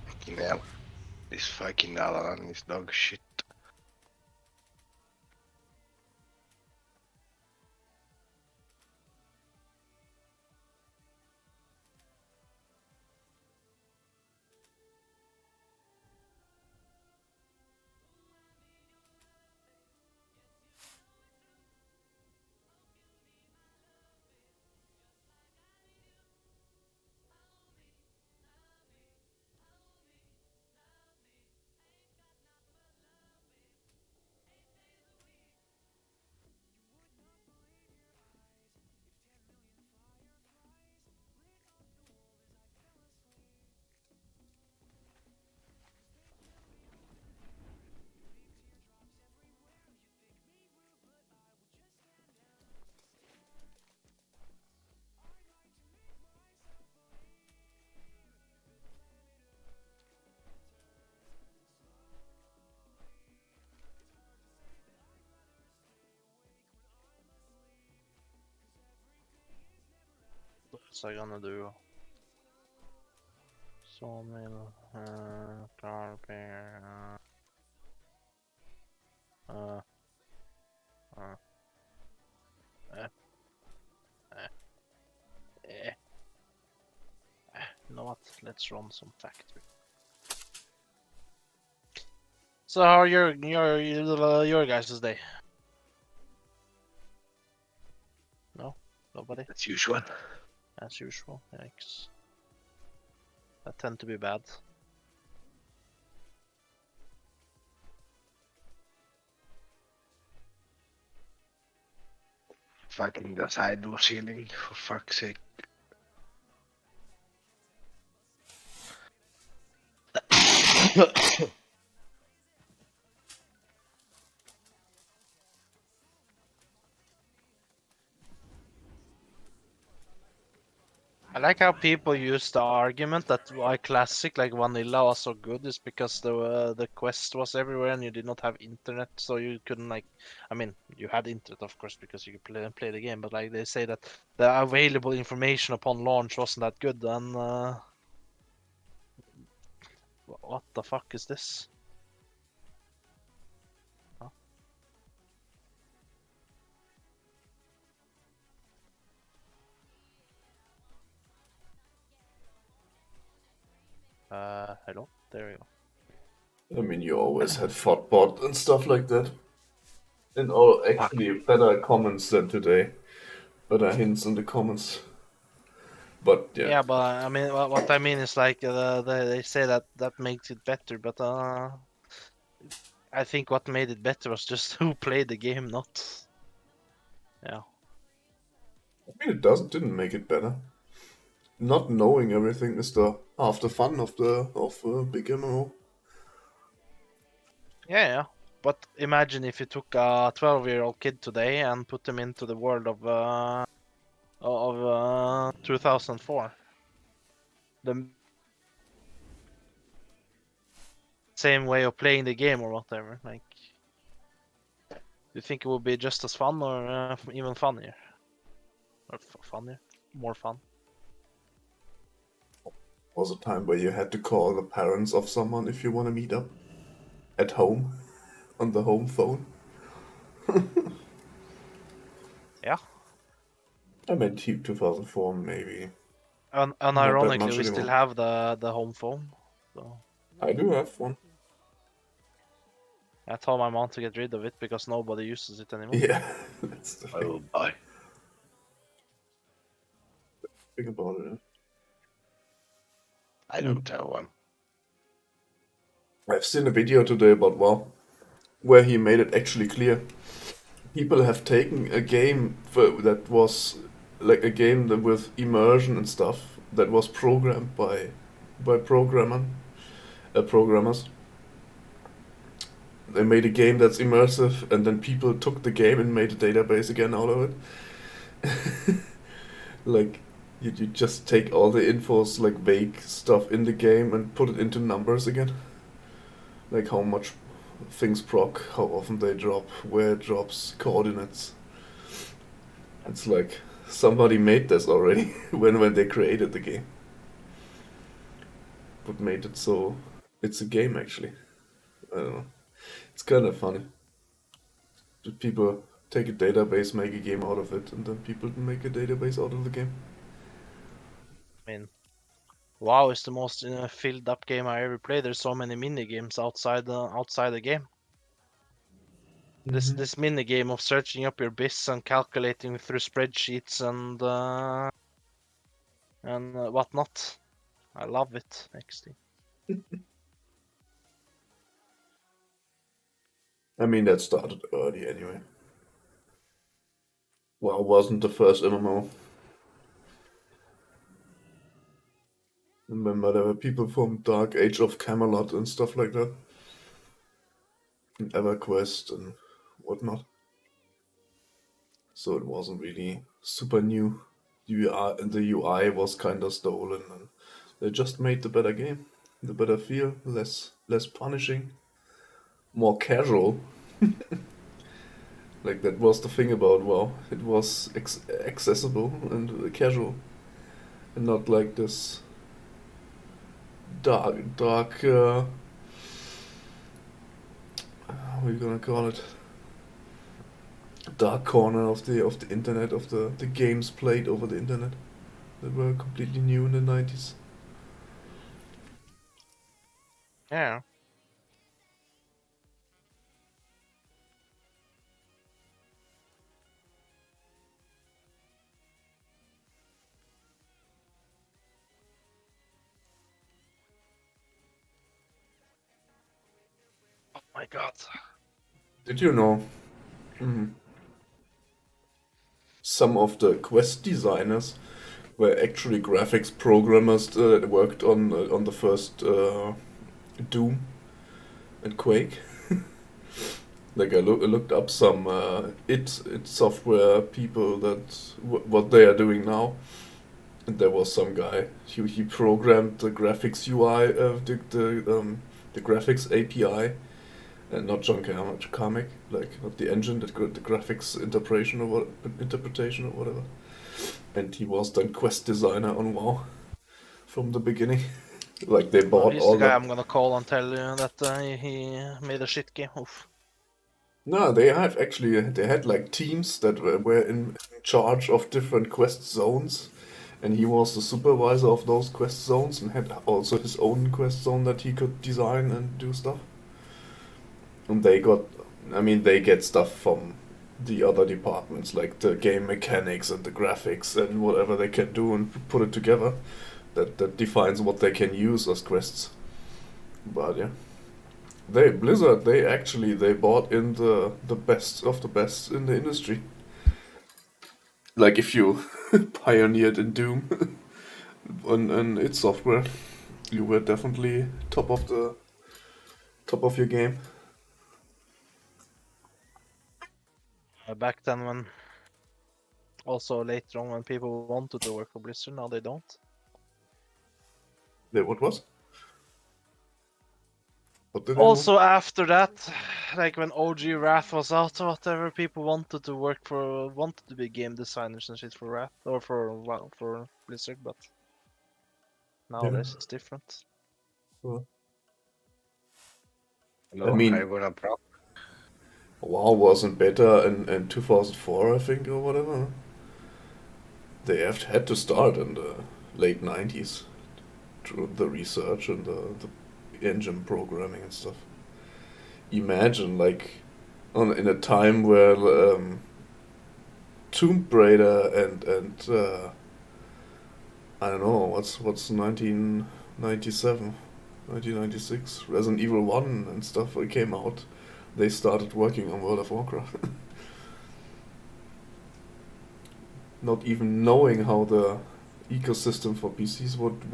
Fucking hell. This fucking Alaran is dog shit. What's I gonna do? Sawmill, carpet, uh, uh, eh, eh, eh. You know what? Let's run some factory. So how are your guys' day? No, nobody. As usual. As usual. Yikes. That tend to be bad. Fucking the side was healing, for fuck's sake. I like how people use the argument that why classic like vanilla was so good is because the quest was everywhere and you did not have internet, so you couldn't like. I mean, you had internet of course because you could play the game, but like they say that the available information upon launch wasn't that good. And what the fuck is this? Huh? Hello, there you go. I mean, you always had Fodbot and stuff like that. And all Fuck. actually better comments than today. Better hints in the comments. But yeah, Yeah, but I mean, what I mean is like they say that that makes it better, but I think what made it better was just who played the game, not. Yeah. I mean, didn't make it better. Not knowing everything is the half the fun of big MMO. Yeah, yeah. But imagine if you took a 12-year-old kid today and put them into the world of 2004. The same way of playing the game or whatever. Like, do you think it would be just as fun or even funnier? Or funnier? More fun? Was a time where you had to call the parents of someone if you want to meet up at home on the home phone. Yeah. I mean, 2004 maybe. Not that Unironically, much we still anymore. have the home phone. So I do have one. I told my mom to get rid of it because nobody uses it anymore. Yeah, that's the Oh thing. boy. Think about it. I don't have one. I've seen a video today about WoW where he made it actually clear. People have taken a game that was like a game with immersion and stuff that was programmed by programmers. They made a game that's immersive, and then people took the game and made a database again out of it. Like you just take all the infos, like vague stuff in the game, and put it into numbers again. Like how much things proc, how often they drop, where it drops, coordinates. It's like somebody made this already when they created the game, but made it so it's a game actually. I don't know. It's kind of funny. That people take a database, make a game out of it, and then people make a database out of the game. I mean, WoW is the most filled up game I ever played. There's so many mini games outside the game. This mini game of searching up your bis and calculating through spreadsheets and whatnot. I love it. XD. I mean, that started early anyway. WoW wasn't the first MMO. Remember, there were people from Dark Age of Camelot and stuff like that, and EverQuest and whatnot. So it wasn't really super new. The UI was kind of stolen, and they just made the better game, the better feel, less punishing, more casual. Like that was the thing about WoW. It was accessible and casual, and not like this dark. How are you gonna call it? Dark corner of the internet, of the games played over the internet that were completely new in the 90s. Yeah. Oh my god. Did you know some of the quest designers were actually graphics programmers that worked on the first Doom and Quake? Like I looked up some it software people that what they are doing now, and there was some guy. He programmed the graphics UI of the graphics API, and not John Carmack, like not the engine, the graphics interpretation or whatever. And he was then quest designer on WoW from the beginning. Like they Well, bought he's the all guy the. I'm gonna call and tell you that he made a shit game. Oof. No, they have actually they had like teams that were in charge of different quest zones, and he was the supervisor of those quest zones and had also his own quest zone that he could design and do stuff. And they got, I mean, they get stuff from the other departments, like the game mechanics and the graphics and whatever they can do and put it together. That defines what they can use as quests. But yeah, Blizzard they bought in the best of the best in the industry. Like if you pioneered in Doom on its software, you were definitely top of your game. Back then, when also later on when people wanted to work for Blizzard, now they don't. What was? What did they want? Also after that, like when OG Wrath was out or whatever, people wanted to be game designers and shit for Wrath or for Blizzard, but Yeah. nowadays it's different. Well, I Hello, mean, I wanna pro. WoW wasn't better in 2004, I think, or whatever. They have had to start in the late 90s through the research and the engine programming and stuff. imagine like in a time where Tomb Raider and I don't know what's 1997, 1996 Resident Evil 1 and stuff came out. They started working on World of Warcraft, not even knowing how the ecosystem for PCs would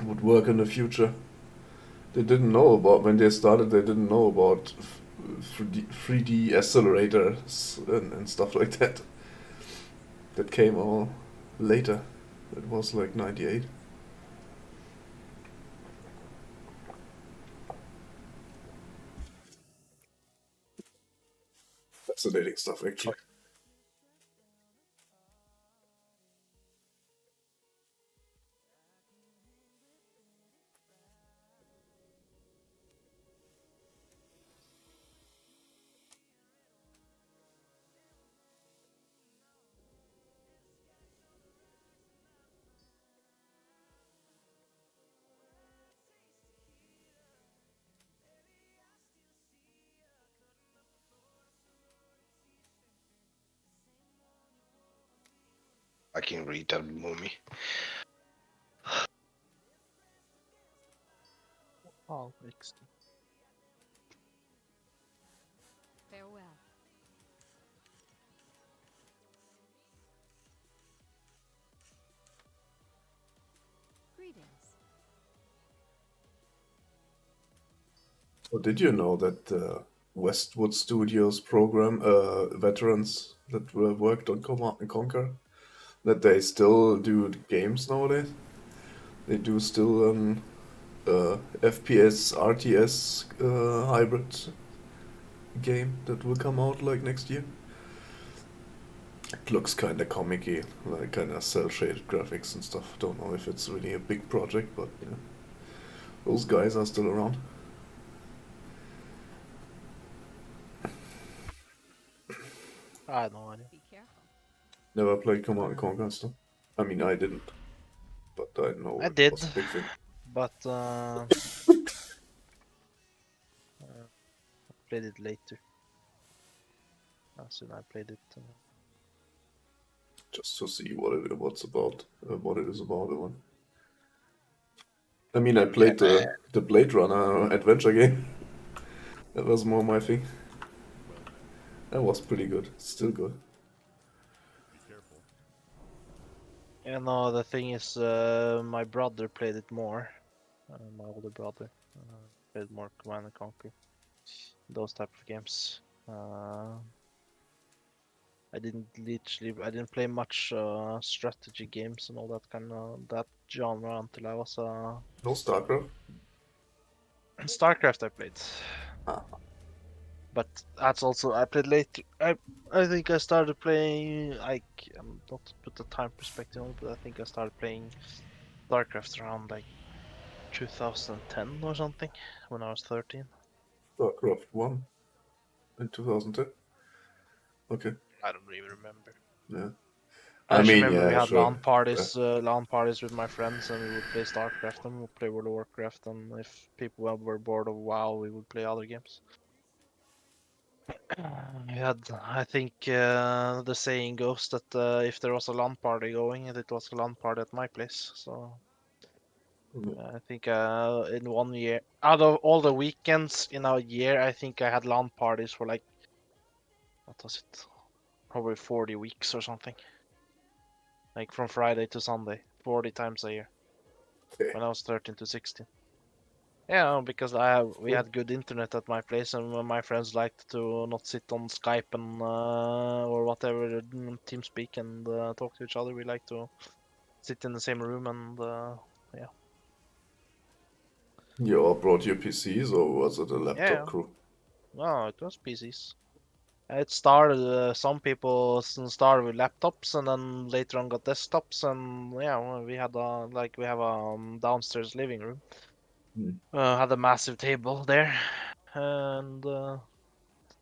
would work in the future. They didn't know about when they started. They didn't know about 3D accelerators and stuff like that. That came all later. It was like 98. Fascinating stuff, actually. I can read that movie. Oh, next. Farewell. Greetings. Well, did you know that Westwood Studios program veterans that were worked on Command and Conquer, that they still do the games nowadays? They do still an FPS RTS hybrid game that will come out like next year. It looks kind of comicky, like kind of cel shaded graphics and stuff. Don't know if it's really a big project, but yeah, those guys are still around. I had no idea. Be careful. Never played Command and Conquer and stuff. I mean, I didn't, but I know I it did, was a big thing. but played it later. As soon I played it. Just to see what's about, what it is about. The one. I mean, I played the Blade Runner adventure game. That was more my thing. Well met. That was pretty good. Still good. Be careful. You know, the thing is, my brother played it more. My older brother played more Command and Conquer, those type of games. I didn't play much strategy games and all that kind of that genre until I was No StarCraft. StarCraft I played. Ah, But that's also I played later. I think I started playing not to put the time perspective on it, but I think I started playing StarCraft around like 2010 or something when I was 13. StarCraft 1 in 2010. Okay. I don't even remember. Yeah. I I just mean, remember we yeah, had sure. LAN parties with my friends, and we would play StarCraft and we would play World of Warcraft, and if people were bored of WoW, we would play other games. We had, I think, the saying goes that if there was a LAN party going, it was a LAN party at my place. So I think in 1 year, out of all the weekends in a year, I think I had LAN parties for like, what was it? Probably 40 weeks or something. Like from Friday to Sunday, 40 times a year. Okay. When I was 13 to 16. Yeah, because we had good internet at my place, and my friends liked to not sit on Skype and or whatever TeamSpeak and talk to each other. We like to sit in the same room and yeah. You all brought your PCs, or was it a laptop Yeah, crew? no, it was PCs. It started. Some people started with laptops, and then later on got desktops, and yeah, well, we had we have a downstairs living room. Hmm. Had a massive table there, and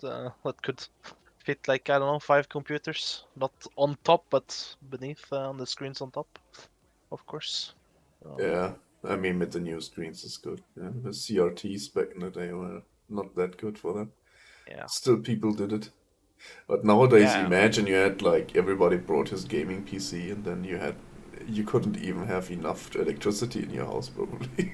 that could fit like I don't know 5 computers, not on top but beneath the screens on top, of course. So, Yeah. I mean, with the new screens, it's good. Yeah, the CRTs back in the day were not that good for that. Yeah. Still, people did it. But nowadays, Yeah. imagine you had like everybody brought his gaming PC, and then you couldn't even have enough electricity in your house, probably.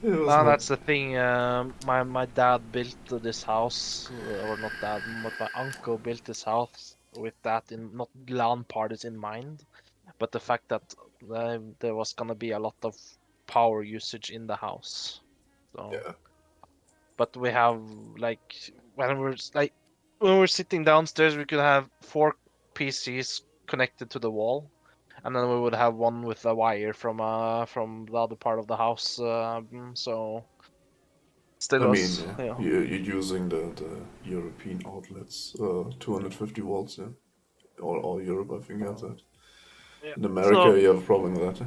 It was No, not. that's the thing. My dad built this house, or not dad, but my uncle built this house with that in not LAN parties in mind, but the fact that there was gonna be a lot of power usage in the house. So, Yeah. but we have like when we're sitting downstairs, we could have 4 PCs connected to the wall, and then we would have one with a wire from the other part of the house. So. I Still mean, was, yeah, you know. you're using the European outlets, 250 volts, yeah. All Europe, I think, has that. Yeah. In America, So you have a problem with that.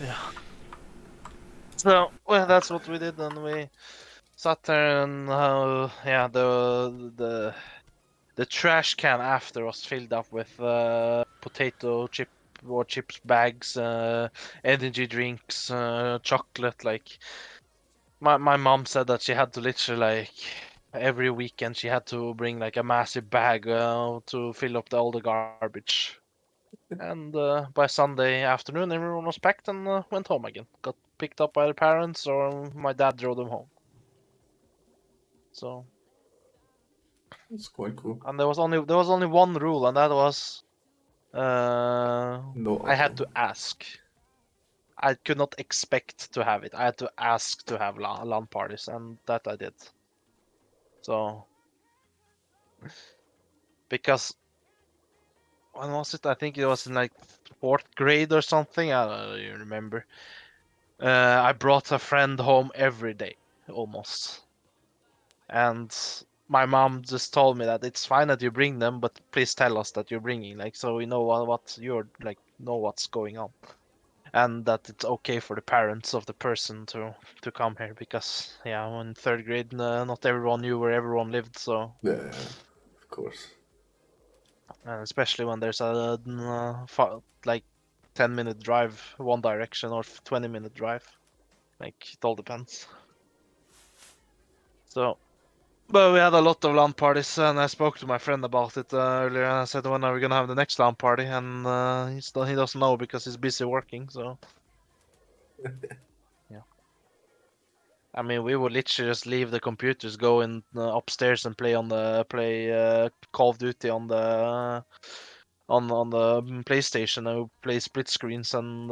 yeah. So well, that's what we did, and we sat there, and yeah, the trash can after was filled up with potato chip or chips bags, energy drinks, chocolate. Like my mom said that she had to literally like every weekend she had to bring like a massive bag to fill up all the garbage. And by Sunday afternoon, everyone was packed and went home again. Got picked up by their parents, or my dad drove them home. So, It's quite cool. and there was only one rule, and that was No I had alcohol. to ask. I could not expect to have it. I had to ask to have LAN parties, and that I did. So, because when was it? I think it was in like 4th grade or something. I don't even remember. I brought a friend home every day, almost. And my mom just told me that it's fine that you bring them, but please tell us that you're bringing, like, so we know what you're like, know what's going on, and that it's okay for the parents of the person to come here, because yeah, in 3rd grade, not everyone knew where everyone lived, so Yeah, yeah, of course. and especially when there's a like 10-minute drive one direction or 20-minute drive, like it all depends. So. But we had a lot of LAN parties, and I spoke to my friend about it earlier. And I said, "When are we gonna have the next LAN party?" And he doesn't know because he's busy working. So yeah, I mean, we would literally just leave the computers, go in upstairs, and play Call of Duty on the PlayStation, and we play split screens. And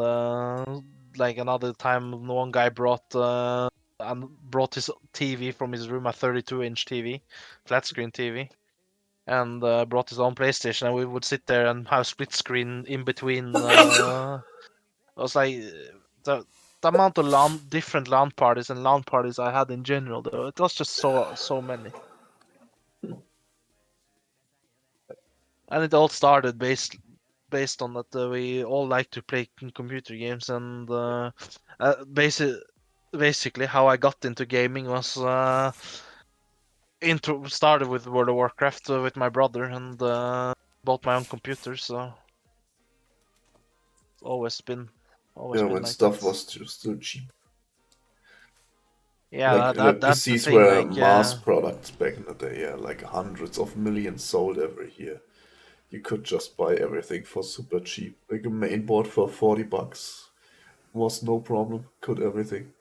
like another time, one guy brought his TV from his room, a 32-inch TV, flat screen TV. And brought his own PlayStation, and we would sit there and have split screen in between. It was like the amount of different LAN parties and LAN parties I had in general, though, it was just so many. And it all started based on that we all like to play computer games, and basically how I got into gaming was started with World of Warcraft with my brother, and bought my own computer, so it's always Yeah, been when like stuff that. was still cheap. Yeah, Like that's the PCs thing. were Like, mass products back in the day, yeah, like hundreds of millions sold every year. You could just buy everything for super cheap. Like a mainboard for 40 bucks was no problem. Could do everything.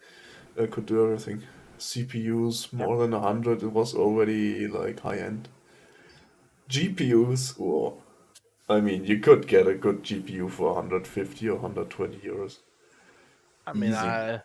CPUs yeah, more than 100, it was already like high end. GPUs, whoa. I mean, you could get a good GPU for 150 or 120 euros. I mean, Easy.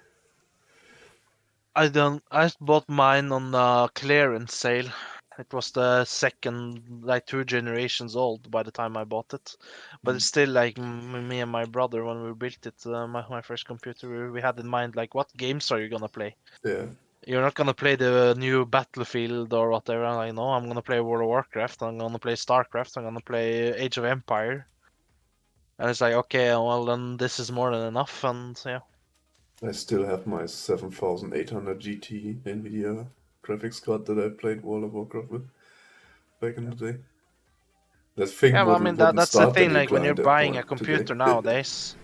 I don't. I bought mine on a clearance sale. It was the second, like 2 generations old by the time I bought it. But it's still like me and my brother when we built it, my first computer, we had in mind like, what games are you gonna play? Yeah. You're not gonna play the new Battlefield or whatever. I know I'm gonna play World of Warcraft. I'm gonna play StarCraft. I'm gonna play Age of Empire. And it's like, okay, well then this is more than enough. And yeah, I still have my 7800 GT NVIDIA graphics card that I played World of Warcraft with back in yeah. the day. That thing Yeah, but I mean wouldn't that's the start the thing. new Like when you're client at buying a point today. computer nowadays,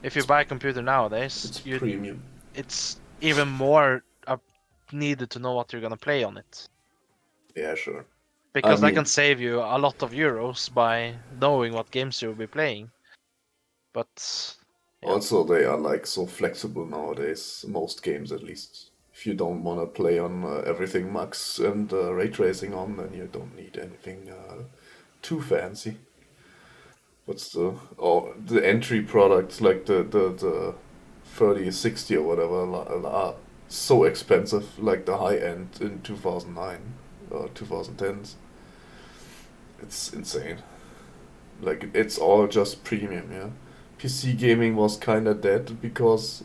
If you buy a computer nowadays, It's premium. it's even more needed to know what you're gonna play on it. Yeah, sure. Because that can mean, save you a lot of euros by knowing what games you'll be playing. But yeah. also they are like so flexible nowadays. Most games, at least. If you don't want to play on everything max and ray tracing on, then you don't need anything too fancy. What's the entry products like the 3060 or whatever are so expensive, like the high end in 2009 or 2010s. It's insane. Like it's all just premium, yeah. PC gaming was kind of dead because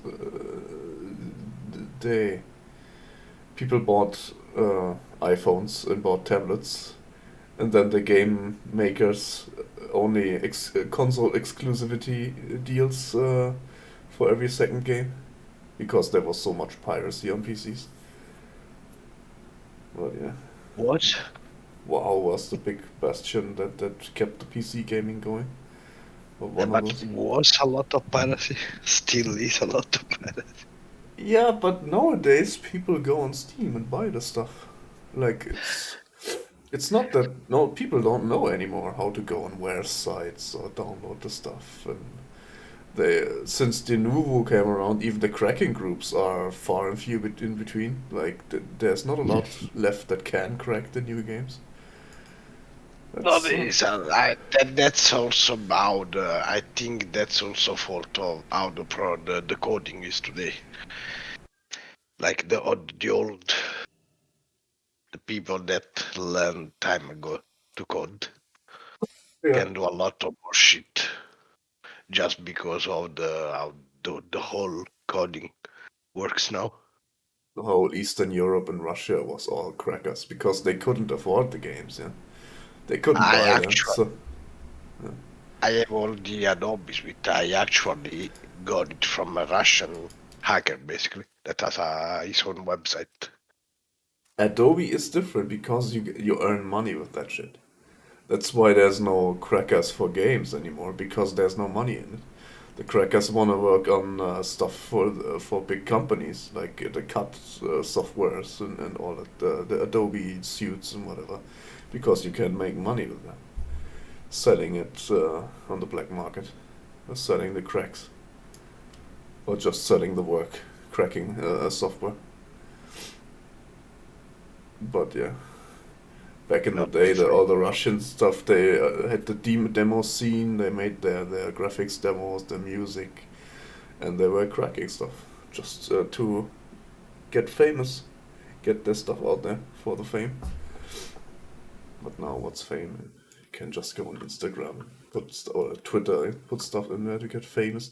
they people bought iPhones and bought tablets, and then the game makers only console exclusivity deals for every second game because there was so much piracy on PCs. But yeah, What? WoW was the big bastion that kept the PC gaming going. Or Yeah, one of but those. it was a lot of piracy. Still is a lot of piracy. Yeah, but nowadays people go on Steam and buy the stuff. Like it's not that no people don't know anymore how to go on where sites or download the stuff, and they since the Nuvo came around, even the cracking groups are far and few in between. Like there's not a lot left that can crack the new games. No, That's that's also about. I think that's also fault of how the coding is today. Like the people that learned time ago to code yeah. can do a lot of more shit just because of the whole coding works now. The whole Eastern Europe and Russia was all crackers because they couldn't afford the games. Yeah, they couldn't I buy them. actually So I have all the Adobes with. I actually got it from a Russian hacker, basically, that has his own website. Adobe is different because you earn money with that shit. That's why there's no crackers for games anymore because there's no money in it. The crackers want to work on stuff for big companies like the cut softwares and all that, the Adobe suits and whatever, because you can make money with that, selling it on the black market, or selling the cracks, or just selling the work, cracking software. But yeah, back in the Not day, free. all the Russian stuff, they had the demo scene, they made their graphics demos, their music, and they were cracking stuff just to get famous, get their stuff out there for the fame. But now, what's fame? You can just go on Instagram, or Twitter, put stuff in there to get famous.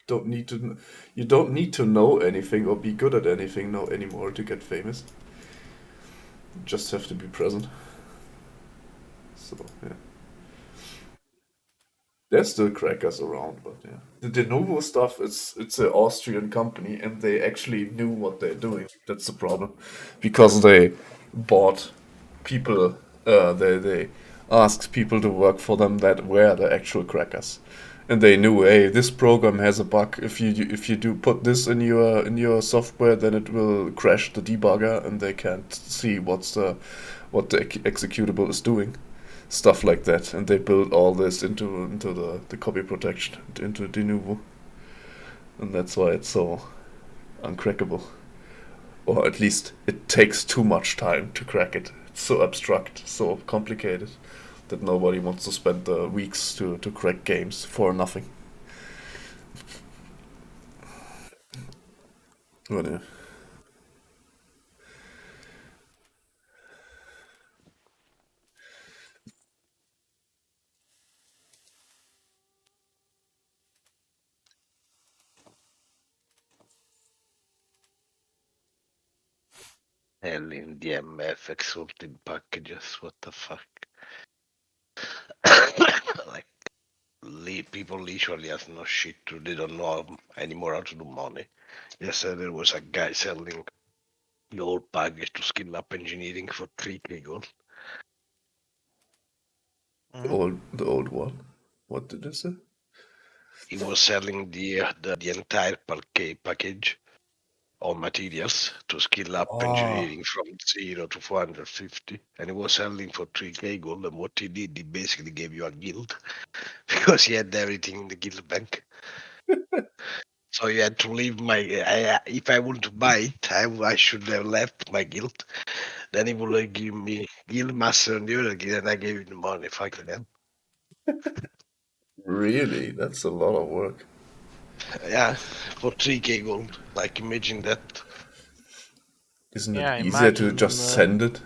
Don't need to, you don't need to know anything or be good at anything now anymore to get famous. You just have to be present. So yeah. There's still crackers around, but yeah. The Lenovo stuff, it's an Austrian company, and they actually knew what they're doing. That's the problem, because they bought people. They asked people to work for them that were the actual crackers, and they knew, hey, this program has a bug. If you do put this in your software, then it will crash the debugger, and they can't see what the executable is doing, stuff like that, and they built all this into the copy protection into Denuvo, and that's why it's so uncrackable, or at least it takes too much time to crack it. It's so abstract, so complicated that nobody wants to spend the weeks to crack games for nothing. But yeah. Hell in the MF exalted packages, what the fuck? Like, people literally have no shit to, they don't know anymore how to do money. Yesterday there was a guy selling the old package to skill up engineering for 3k gold. The Mhm. old one. What did I say? he was selling the entire package of materials to skill up Oh, engineering from 0 to 450, and he was selling for 3k gold. And what he did, he basically gave you a guild because he had everything in the guild bank. So you had to leave if I want to buy it, I should have left my guild. Then he would have give me guild master and the other guild, and I gave him the money if I could have. really? That's a lot of work. Yeah, for 3k gold. Like imagine that. Isn't Yeah, it easier to imagine. just send it?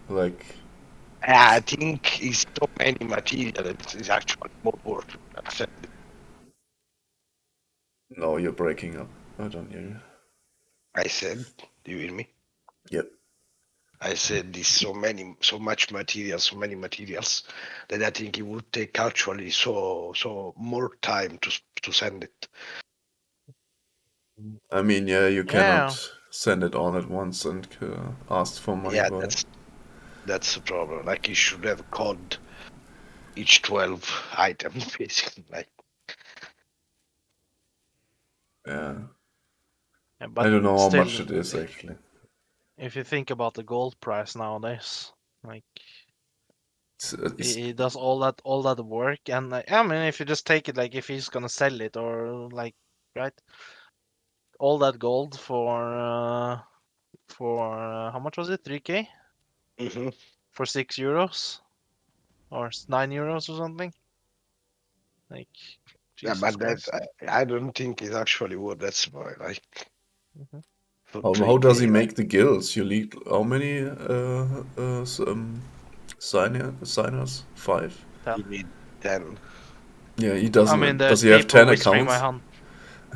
Like, I think it's so many material. It's actually more work. no, you're breaking up. I don't hear you. I said, do you hear me? Yep. I said there's so much material, so many materials that I think it would take actually so more time to send it. I mean, yeah, you Yeah, cannot send it all at once and ask for money Yeah, about it. that's the problem. Like you should have code each 12 items basically. Like Yeah. yeah, I but don't know how much still, it is actually. if you think about the gold price nowadays, like It's he does all that work, and I mean, if you just take it like if he's gonna sell it or like, right, all that gold for how much was it? 3k mhm. for €6 or €9 or something. Like, Yeah, Jesus but that Christ. I don't think it's actually what that's why. Like Mhm. for how does he 3k, make the guilds? You lead how many signers? 5. you need 10. Yeah, he I mean, doesn't. Does there's he have people 10 whispering my accounts? hunt.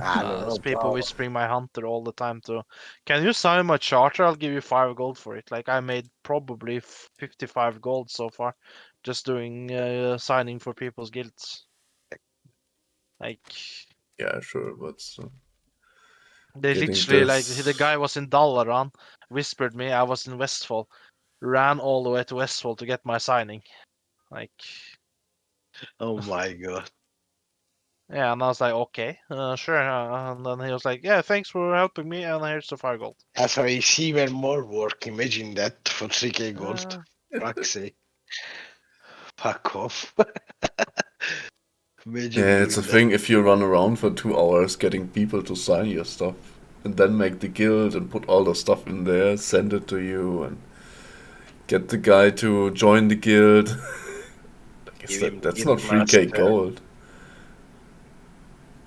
I don't There's know. people whispering my hunter all the time to, can you sign my charter? I'll give you 5 gold for it. Like I made probably 55 gold so far, just doing signing for people's guilds. Like Yeah, sure, but they getting literally like the this. guy was in Dalaran, whispered me. I was in Westfall, ran all the way to Westfall to get my signing. Like Oh my god. yeah, and I was like, okay, sure. And then he was like, yeah, thanks for helping me, and here's the 5 gold. So it's even more work. Imagine that for 3k gold. Uh, Fuck's sake. Fuck off. Imagine Yeah, it's a doing that. thing if you run around for 2 hours getting people to sign your stuff, and then make the guild and put all the stuff in there, send it to you, and get the guy to join the guild. I guess Give him the that's guild not 3k master. gold.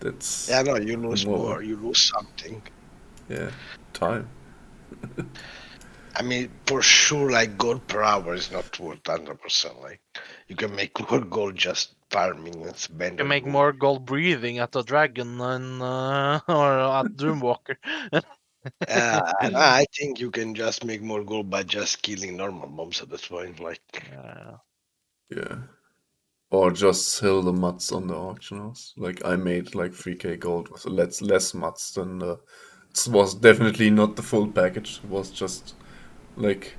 That's Yeah, no, you lose more, more. You lose something. yeah, time. I mean, for sure, like gold per hour is not worth 100%. Like, you can make more gold just farming and can spending make gold. more gold breathing at the dragon and or at Doomwalker. I think you can just make more gold by just killing normal mobs at this point. Like, Uh, Yeah. Or just sell the mats on the auction house. Like I made like 3k gold with less mats than it was definitely not the full package. It was just like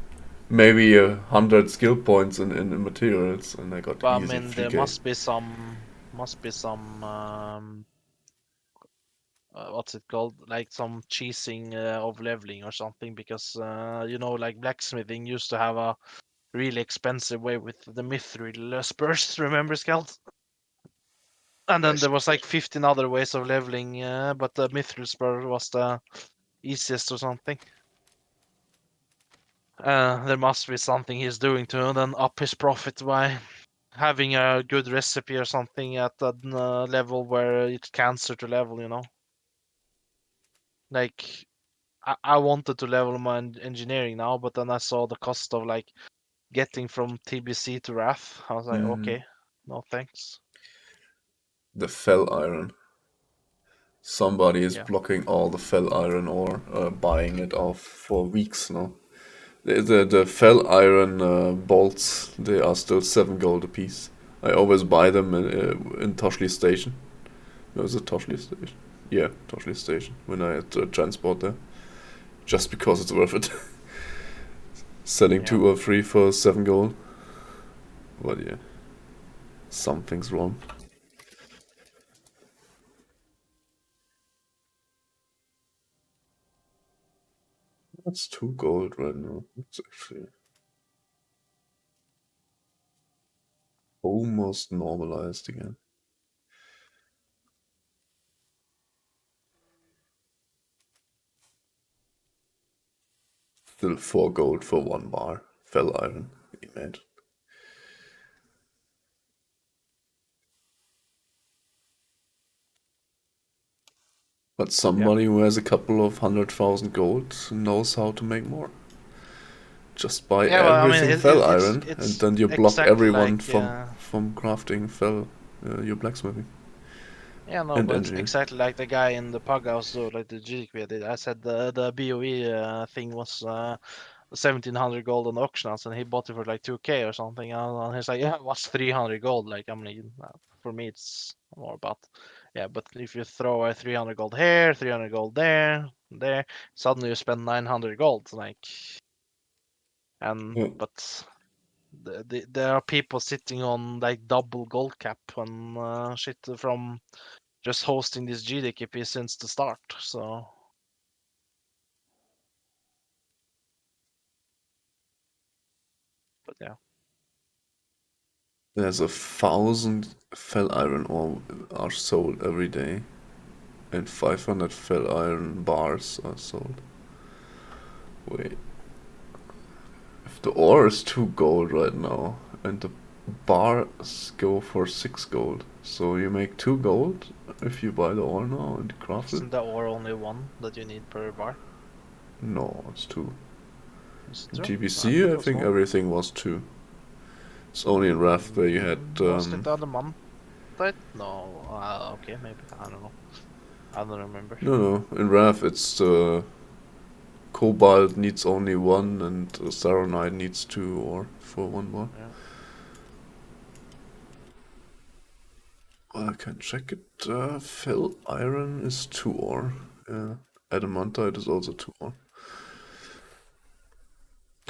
maybe 100 skill points in materials, and I got but I easy mean, there 3k. must be some what's it called? Like some cheesing of leveling or something, because like blacksmithing used to have a really expensive way with the mithril spurs. Remember, Skeld? And then yes, there was like 15 other ways of leveling, but the mithril spur was the easiest or something. There must be something he's doing to then up his profit by having a good recipe or something at a level where it's cancer to level. Like, I wanted to level my engineering now, but then I saw the cost of like getting from TBC to Wrath. I was like, Mm. okay, no thanks. The fell iron. Somebody is Yeah. blocking all the fell iron or buying it off for weeks now. The fell iron bolts, they are still 7 gold a piece. I always buy them in Toshli Station. No, is it Toshli Station? Yeah, Toshli Station. When I had transport there. Just because it's worth it. Selling Yeah. 2 or 3 for 7 gold. But yeah, something's wrong. That's 2 gold right now. It's actually almost normalized again. Still 4 gold for 1 bar. Fell iron. Imagine. But somebody who has a couple of 100,000 gold knows how to make more. Just buy Yeah, well, I mean, everything fell it's iron, and then you block exactly everyone like from crafting fell your blacksmithing yeah, no, and but it's engineering. exactly like the guy in the pug house, though, like the GDQ did. I said the BOE thing was 1700 gold on the auction house, and he bought it for like 2k or something. And he's like, yeah, what's 300 gold? Like, I mean, for me, it's more about, yeah, but if you throw away 300 gold here, 300 gold there, suddenly you spend 900 gold. Like, and, Yeah. but there are people sitting on like double gold cap and shit from just hosting this GDKP since the start. So, but yeah. There's 1,000 fell iron ore are sold every day, and 500 fell iron bars are sold. Wait, if the ore is 2 gold right now, and the bars go for 6 gold, so you make 2 gold if you buy the ore now and craft it? Isn't the ore only one that you need per bar? No, it's 2. Is it In true? I thought GBC, it I was think one. everything was 2. It's only in Raft where you had Was it the other month? No. Okay, maybe. I don't know. I don't remember. no, in Raft it's Cobalt needs only 1 and Saronite needs 2 ore for 1 bar. Yeah. I can check it. Fell iron is 2 ore. Adamantite is also 2 ore.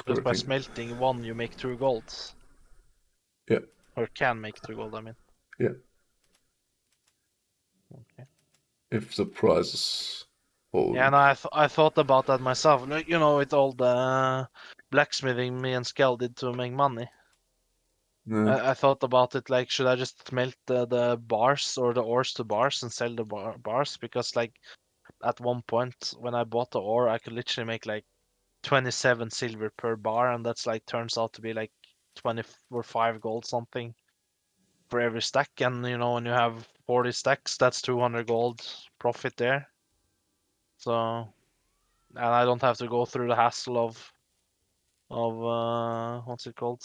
Just by Working. smelting one, you make 2 golds. Yeah, Or can make 2 gold, I mean. yeah. Okay. If the prices Yeah, hold. no, I thought about that myself. Like, you know, with all the blacksmithing me and Skell did to make money. Yeah, I thought about it like, should I just melt the bars or the ores to bars and sell the bars? Because like at one point when I bought the ore, I could literally make like 27 silver per bar, and that's like turns out to be like 20 or 5 gold something for every stack. And you know, when you have 40 stacks, that's 200 gold profit there. So, and I don't have to go through the hassle of what's it called?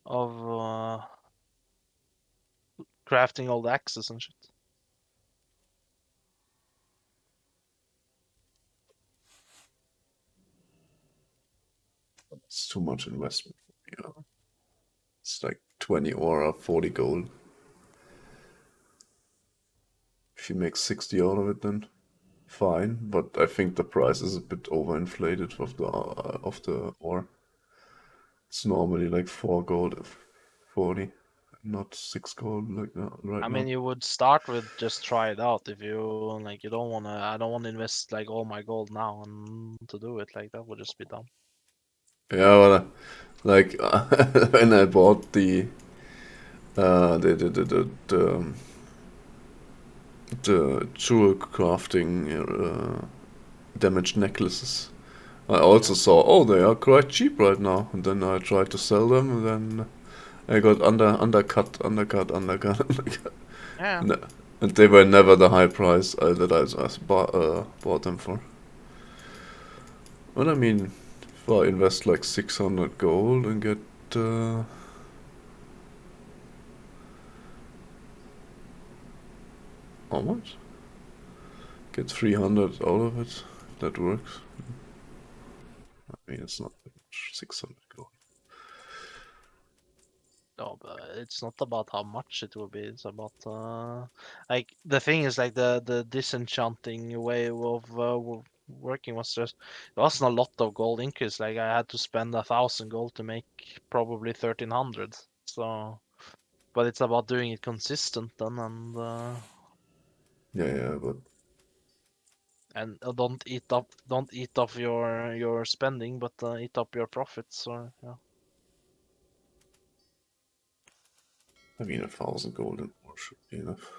Of crafting all the axes and shit. it's too much investment for me. Yeah. It's like 20 ore or 40 gold. If you make 60 out of it, then fine. But I think the price is a bit overinflated of the ore. It's normally like 4 gold, 40, not 6 gold like that right I now. mean, you would start with just try it out if you like. You don't wanna. I don't want to invest like all my gold now and to do it like that would just be dumb. Yeah, well, like when I bought the jewel crafting damaged necklaces, I also Yeah. saw, oh, they are quite cheap right now. And then I tried to sell them, and then I got undercut, undercut. Yeah. And, and they were never the high price that bought them for. But I mean, if I invest like 600 gold and get how much? Get 300 out of it, if that works. I mean, it's not that much, 600 gold. No, but it's not about how much it will be. It's about like the thing is like the disenchanting way of working was just there wasn't a lot of gold increase. Like I had to spend 1,000 gold to make probably 1,300. So, but it's about doing it consistent then and Yeah, but And don't eat up your spending, but eat up your profits. So yeah. I mean, 1,000 gold and more should be enough.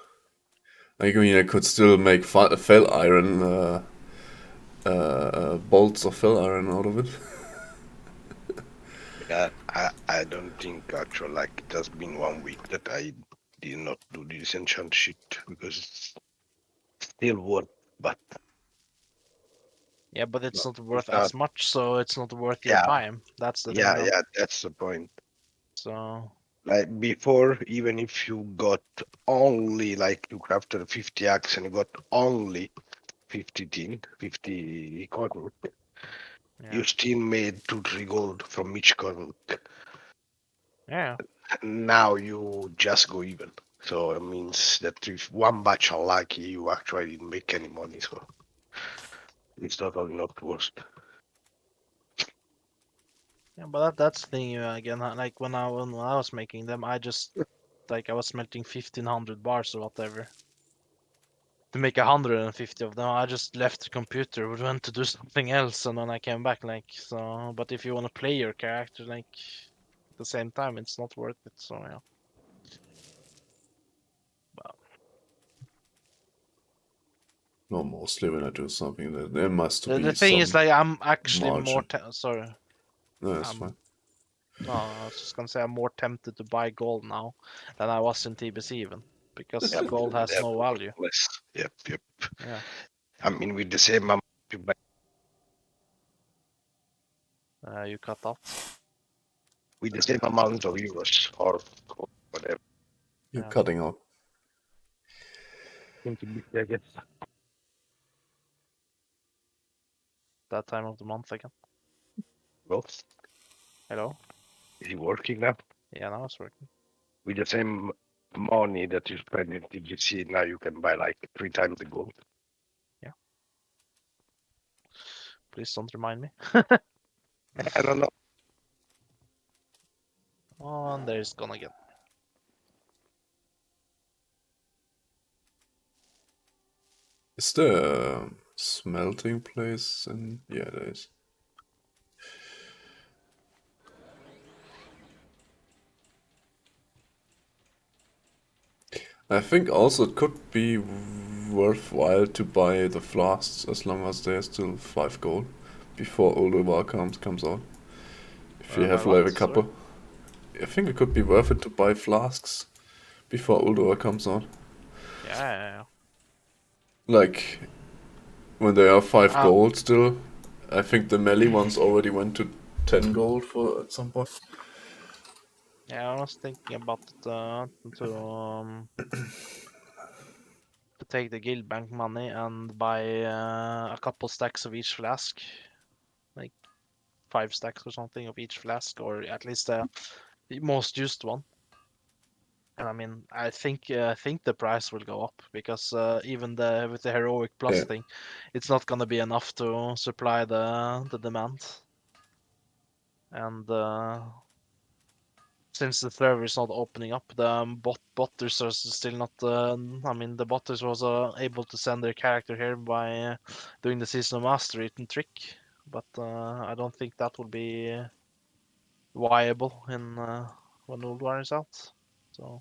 Like, I mean, I could still make fell iron, bolts of fell iron out of it. Yeah, I don't think actually like it has been 1 week that I did not do this enchant shit because it's still worth, but Yeah, but it's no, not it's worth not. as much, so it's not worth your Yeah, time. That's the thing, yeah, though. yeah. That's the point. So Like before, even if you got only like you crafted a 50 axe and you got only 50 tin, 50 cotton, yeah, you still made 2-3 gold from each cotton. yeah, Now you just go even. So it means that if one batch are lucky, you actually didn't make any money. So it's totally not worth. yeah. But that's the thing again. Like when I was making them, I just like I was smelting 1,500 bars or whatever to make 150 of them. I just left the computer, went to do something else, and then I came back. Like so. But if you want to play your character, like at the same time, it's not worth it. So yeah. But No, mostly when I do something, there must the be thing is, some like, I'm actually more margin. sorry. No, that's I'm fine. No, I was just gonna say I'm more tempted to buy gold now than I was in TBC even because Yep, gold has they're no value. worthless. Yep, yep. Yeah, I mean, with the same amount you buy, you cut out. with the same amount of euros or whatever. You're Yeah, cutting out. I guess. that time of the month again. Well, Hello. is it working now? Yeah, now it's working. With the same money that you spend in TGC, now you can buy like 3 times the gold. Yeah. Please don't remind me. I don't know. Oh, and there's gone again. Is there a smelting place? And yeah, there is. I think also it could be worthwhile to buy the flasks as long as there's still 5 gold before Olduvar comes out. If you By have what? like a Sorry. couple, I think it could be worth it to buy flasks before Olduvar comes out. Yeah. Like when they are 5 Uh, gold still. I think the melee ones already went to 10 gold for at some point. yeah. I was thinking about to to take the guild bank money and buy a couple stacks of each flask, like 5 stacks or something of each flask, or at least the most used one. And I mean, I think the price will go up because even with the heroic plus Yeah. thing, it's not gonna be enough to supply the demand. And since the server is not opening up, the botters are still not. I mean, the botters was able to send their character here by doing the seasonal mastery trick, but I don't think that will be viable in when Old War is out. So.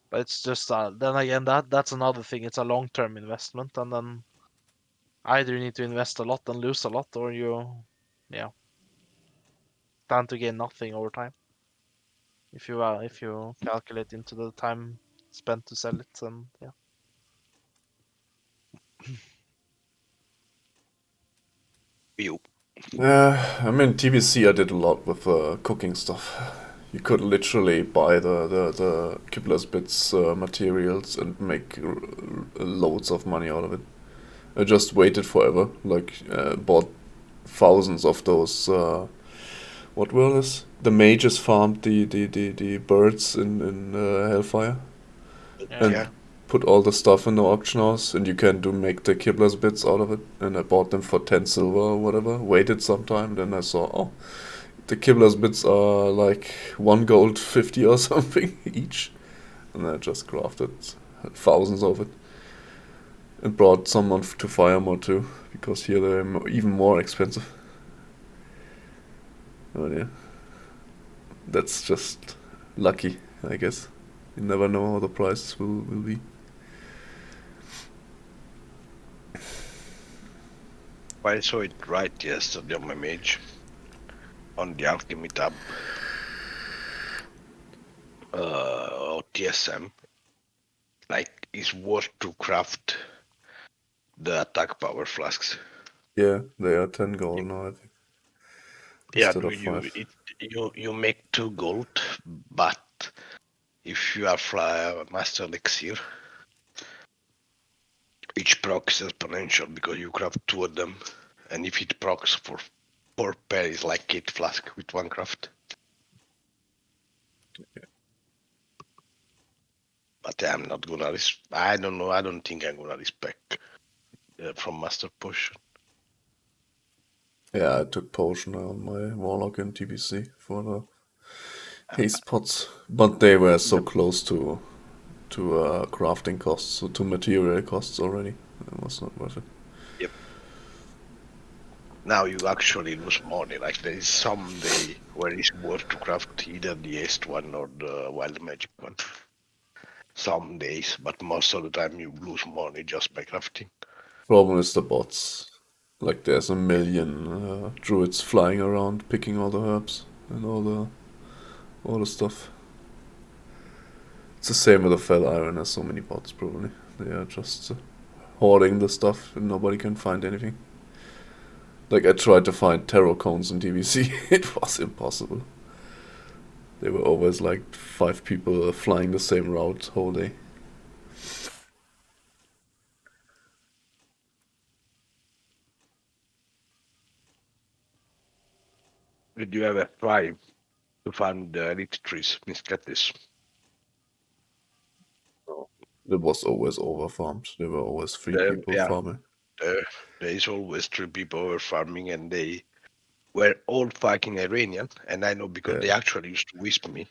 But it's just then again that's another thing. It's a long-term investment, and then either you need to invest a lot and lose a lot, or yeah, stand to gain nothing over time. If you calculate into the time spent to sell it, and yeah, You. I mean, TBC I did a lot with cooking stuff. You could literally buy the Kibler's Bits materials and make loads of money out of it. I just waited forever, like bought thousands of those. What were this? The mages farmed the birds in Hellfire and Yeah. yeah, put all the stuff in the auction house, and you can make the Kibler's Bits out of it. And I bought them for 10 silver or whatever. Waited some time, then I saw, oh, the Kibler's Bits are like 1 gold 50 or something each. And I just crafted thousands of it, and brought some on to Fire Mode too, because here they're even more expensive. Oh yeah, that's just lucky, I guess. You never know how the prices will be. I saw it right yesterday on my mage on the Alchemy tab. Or TSM. Like, it's worth to craft the attack power flasks. Yeah, they are 10 gold now, I think, Yeah, instead of you 5. you make 2 gold, but if you are fly master elixir, each proc is exponential because you craft 2 of them, and if it procs for 4 pair, it's like 8 flask with 1 craft. But I'm not gonna. I don't know. I don't think I'm gonna respect from master potion. Yeah, I took potion on my warlock in TBC for the haste pots, but they were so The, close to crafting costs, so to material costs already. It was not worth it. yep. Now you actually lose money. Like there is some day where it's worth to craft either the haste one or the wild magic one. Some days, but most of the time you lose money just by crafting. Problem is the bots. Like there's a million druids flying around picking all the herbs and all the stuff. It's the same with the Fell Iron. There's so many bots probably. They are just hoarding the stuff and nobody can find anything. Like I tried to find tarot cones in TBC, it was impossible. There were always like 5 people flying the same route whole day. Did you ever try to find the elite trees, Miss Cattis? It was always over farmed. There were always 3 people Yeah, farming. there is always 3 people over farming, and they were all fucking Iranian. And I know because Yeah, they actually used to whisper me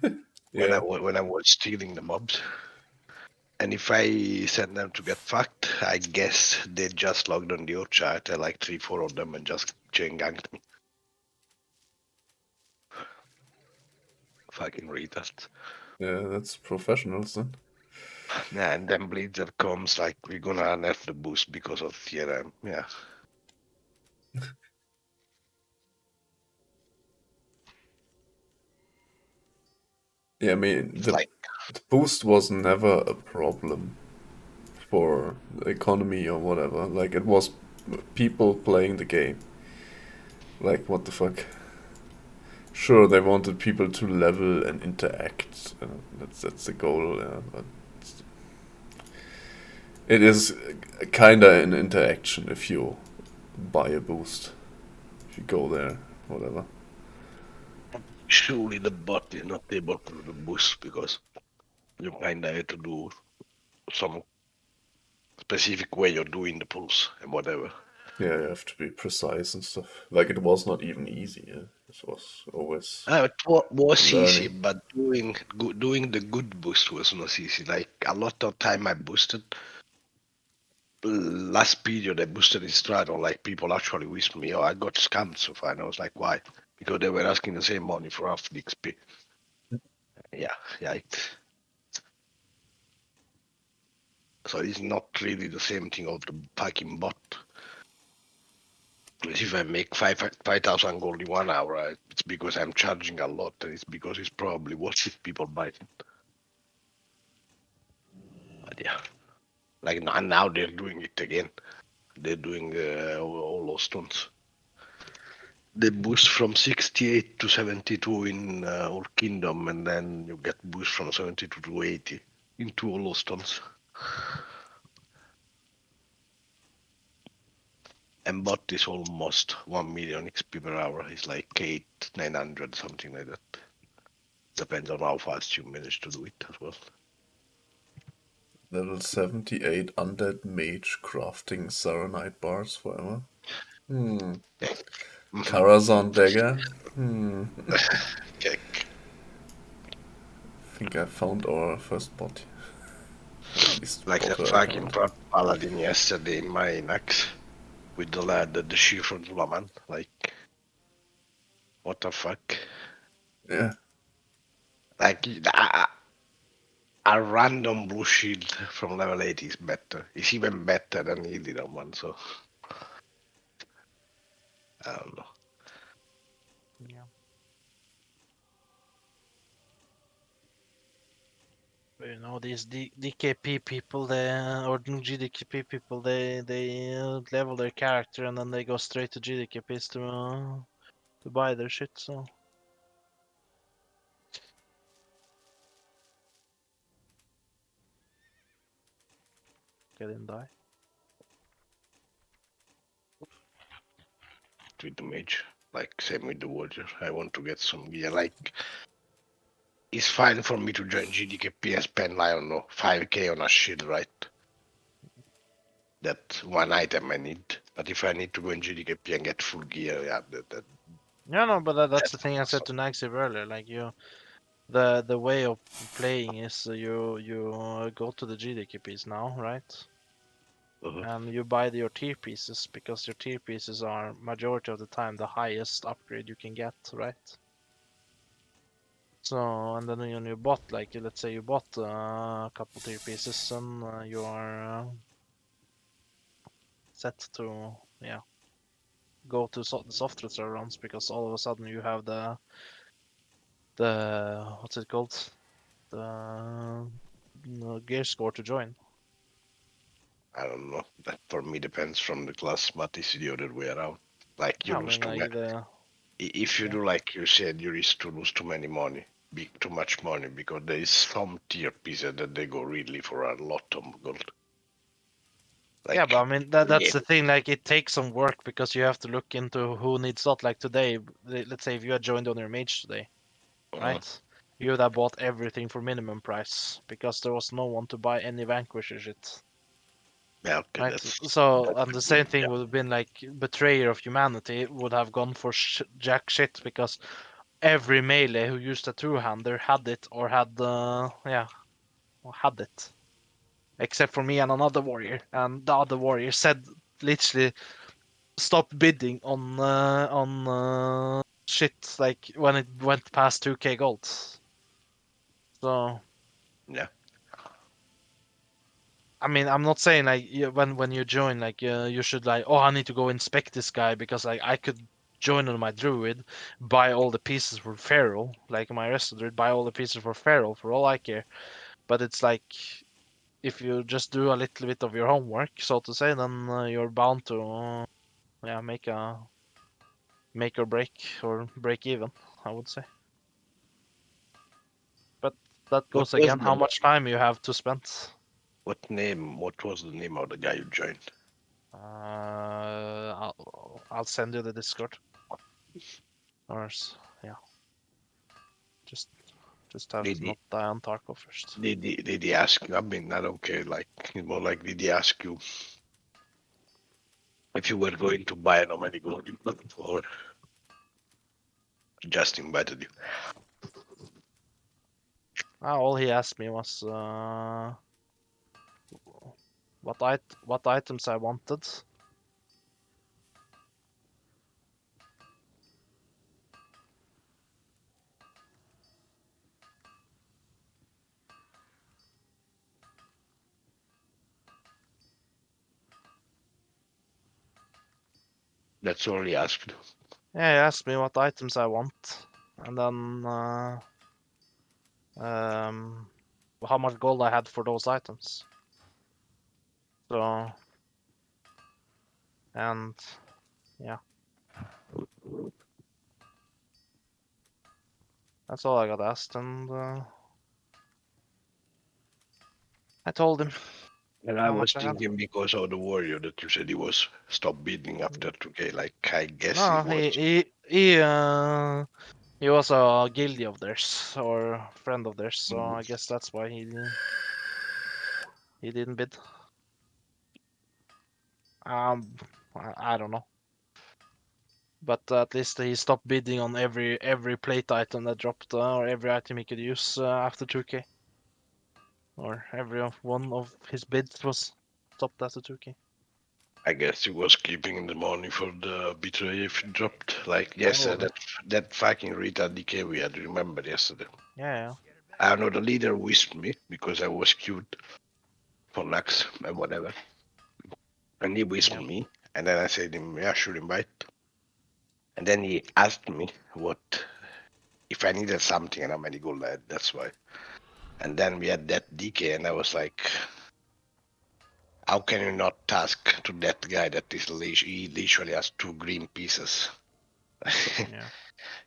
when yeah, when I was stealing the mobs. And if I send them to get fucked, I guess they just logged on the old chat, like 3, 4 of them, and just chain ganked me. Fucking retards. yeah. That's professionals then. Yeah, and then Blizzard comes like we're gonna nerf the boost because of TRM. Yeah. Yeah, I mean It's like the boost was never a problem for the economy or whatever. Like it was people playing the game. Like what the fuck? Sure, they wanted people to level and interact. That's the goal. But it is kinda an interaction if you buy a boost. If you go there, whatever. surely the bot is not able to do the boost because you kinda had to do some specific way of doing the pulse and whatever. Yeah, you have to be precise and stuff. Like it was not even easy. Yeah? It was always It was easy, learning. but doing the good boost was not easy. Like a lot of time I boosted. Last period I boosted in Strato, like people actually wished me, oh, I got scammed so far. And I was like, why? Because they were asking the same money for half the XP. Yeah, yeah. So it's not really the same thing of the fucking bot. If I make 5,000 gold in 1 hour, it's because I'm charging a lot, and it's because it's probably worth it. People buy it. But yeah, like now they're doing it again. They're doing all those stunts. They boost from 68 to 72 in Old Kingdom, and then you get boost from 72 to 80 into all those tons. And bot is almost 1 million XP per hour. It's like 900, something like that. Depends on how fast you manage to do it as well. Level 78 undead mage crafting Saronite bars forever. Hmm. Yeah. Karazhan dagger. Hmm. Okay. I think I found our first bot. Least Like the popular fucking account. paladin yesterday in my Inax with the lad the shield from Zulaman. Like, what the fuck? Yeah. Like, a random blue shield from level 8 is better. It's even better than the did one, so I don't know. Yeah. But, you know, these DKP people, or GDKP people, they level their character and then they go straight to GDKPs to buy their shit. So they didn't die. With the mage, like same with the warrior. I want to get some gear. Like, it's fine for me to join GDKP and spend, I don't know, 5k on a shield, right? That one item I need. But if I need to go in GDKP and get full gear, yeah, Yeah, no, but that's the that's thing I said awesome. to Nagsib earlier. Like the way of playing is you go to the GDKPs now, right? Uh-huh. And you buy your tier pieces because your tier pieces are majority of the time the highest upgrade you can get, right? So and then when you bought, like, let's say you bought a couple tier pieces and you are set to go to the soft reserve runs because all of a sudden you have the what's it called, the gear score to join. I don't know. That for me depends from the class, but it's the other way around. Like you I lose mean, too much. like the If you yeah. do like you said, you risk to lose too many money, too much money, because there is some tier pieces that they go really for a lot of gold. Yeah, but I Like, mean that's yeah, the thing. Like it takes some work because you have to look into who needs what. Like today, let's say if you had joined on your mage today, right? You would have bought everything for minimum price because there was no one to buy any vanquisher shit, yeah, okay, right? So and the same good. thing Yeah, would have been like Betrayer of Humanity would have gone for jack shit because every melee who used a two-hander had it or had it, except for me and another warrior, and the other warrior said literally stop bidding on shit like when it went past 2k gold. So yeah. I mean, I'm not saying like when you join, like you should like, oh, I need to go inspect this guy because like I could join on my druid, buy all the pieces for feral, like my rest of druid, buy all the pieces for feral for all I care. But it's like if you just do a little bit of your homework, so to say, then you're bound to make or break or break even, I would say. But that What goes was again, how the much time you have to spend. what name? What was the name of the guy you joined? I'll send you the Discord. Or yeah, just have Did to he not die on Tarkov first. did he ask you? I mean, I don't care. Like, it's more like, did he ask you if you were going to buy how many gold you got, or just invited you? All he asked me was what items I wanted. That's all he asked. Yeah, he asked me what items I want, and then how much gold I had for those items. So and yeah, that's all I got asked, and I told him And I how was much I had. thinking because of the warrior that you said he was stopped bidding after 2K. Like, I guess he No, was. he was a guildie of theirs or a friend of theirs, so Mm, I guess that's why he didn't bid. Um, I don't know, but at least he stopped bidding on every plate item that dropped or every item he could use after 2K. or every one of his bids was stopped at the 2K. I guess he was keeping the money for the betray if it dropped. Like yesterday, that fucking retard DK we had. Remember yesterday? Yeah. I don't know. The leader wished me because I was cute for Lux and whatever, and he wished Yep. me. And then I said him, yeah, sure, invite. And then he asked me what if I needed something and how many gold I had. That's why. And then we had that DK, and I was like, how can you not task to that guy that is he literally has 2 green pieces? Yeah.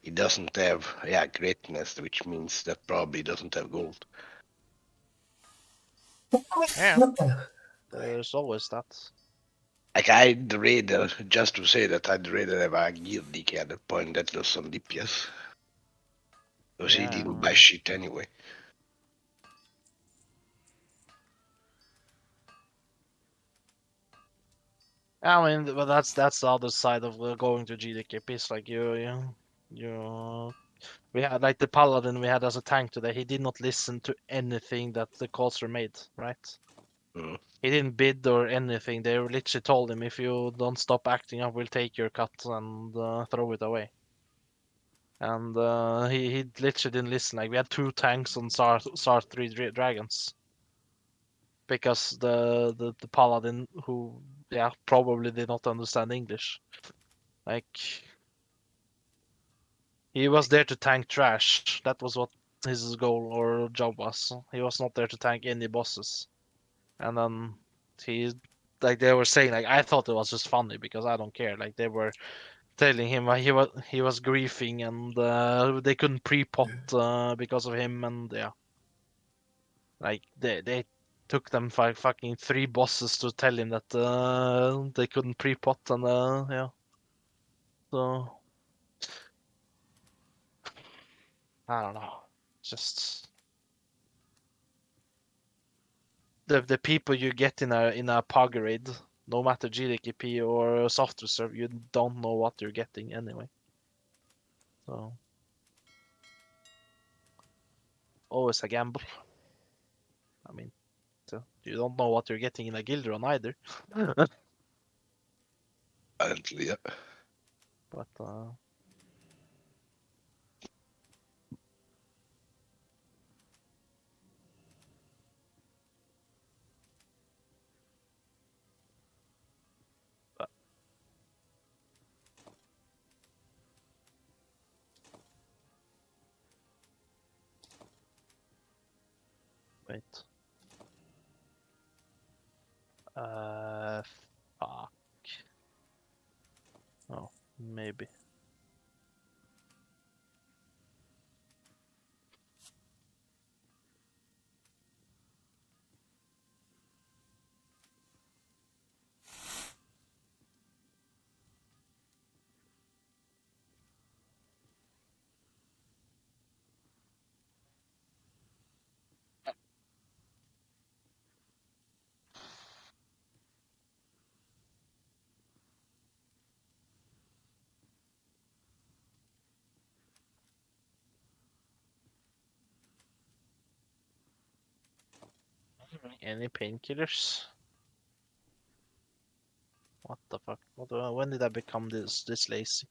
He doesn't have, yeah, greatness, which means that probably doesn't have gold. Yeah. There's always that. Like, I'd rather, just to say that I'd rather have a gear DK at that point that was some DPS. Because he didn't buy Yeah. shit anyway. I mean, but that's the other side of going to GDKP. It's like you. We had like the paladin we had as a tank today. He did not listen to anything that the courser made. Right? Mm. He didn't bid or anything. They literally told him, if you don't stop acting up, we'll take your cut and throw it away. And he literally didn't listen. Like we had 2 tanks on SAR 3 dragons because the paladin who probably did not understand English. Like he was there to tank trash. That was what his goal or job was. He was not there to tank any bosses. And then he like they were saying, like, I thought it was just funny because I don't care. Like they were telling him he was griefing and they couldn't pre-pot because of him, and like they took them fucking 3 bosses to tell him that they couldn't pre-pot, and so I don't know, just the people you get in a POG raid, no matter GDKP or soft reserve, you don't know what you're getting anyway. So always a gamble. I mean, so you don't know what you're getting in a guild run either. Apparently, yeah. But wait. Fuck. Oh, maybe. Any painkillers? What the fuck? When did I become this lazy?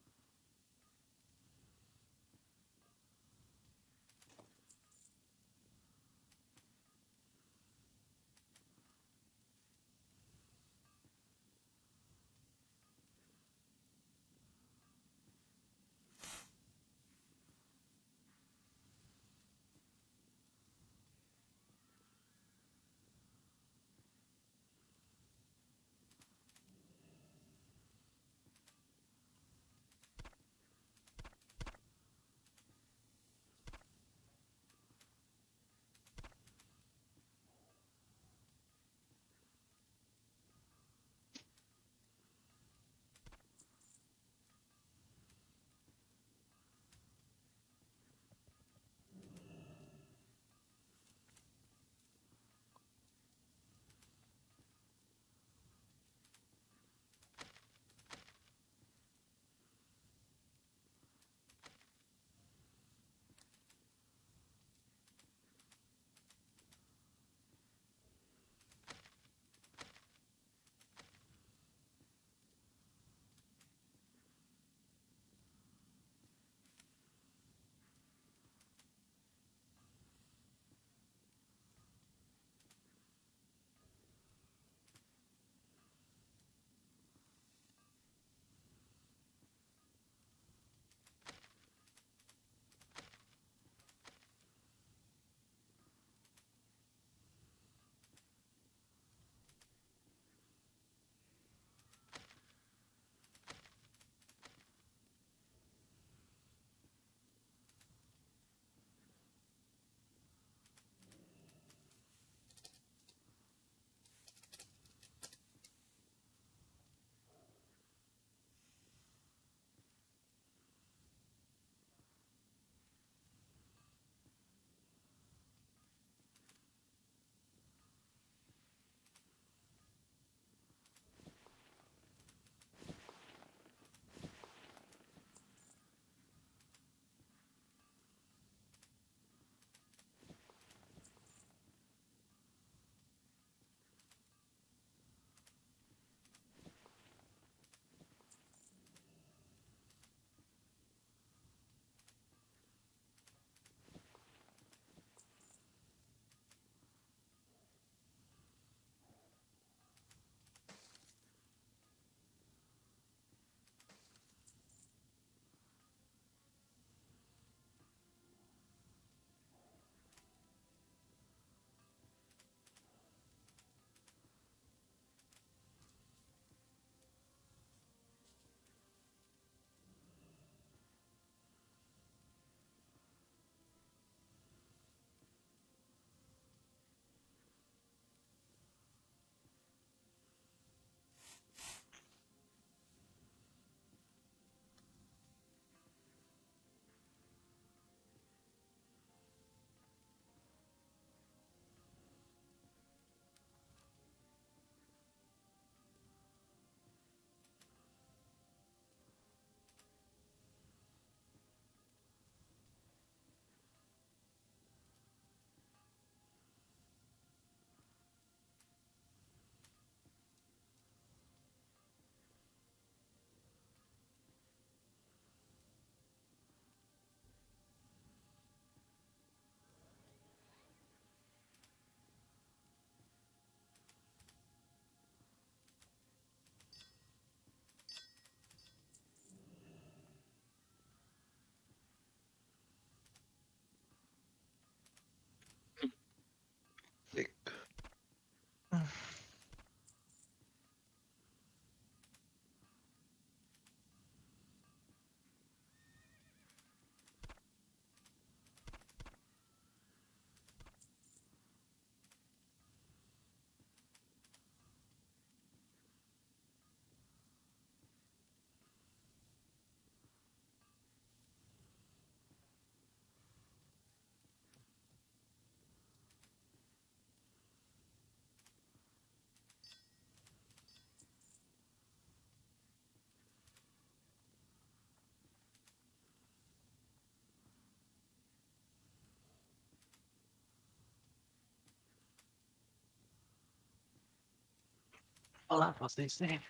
Oh, that was easy.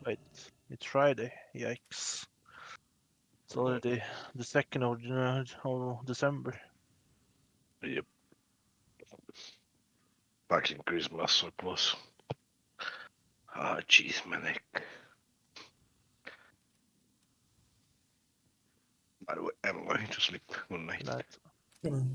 Wait, it's Friday. Yikes. It's already the 2nd of December. Yep. Back in Christmas it was. Ah, jeez, my neck. By the way, I'm going to sleep. Good night. That Good night.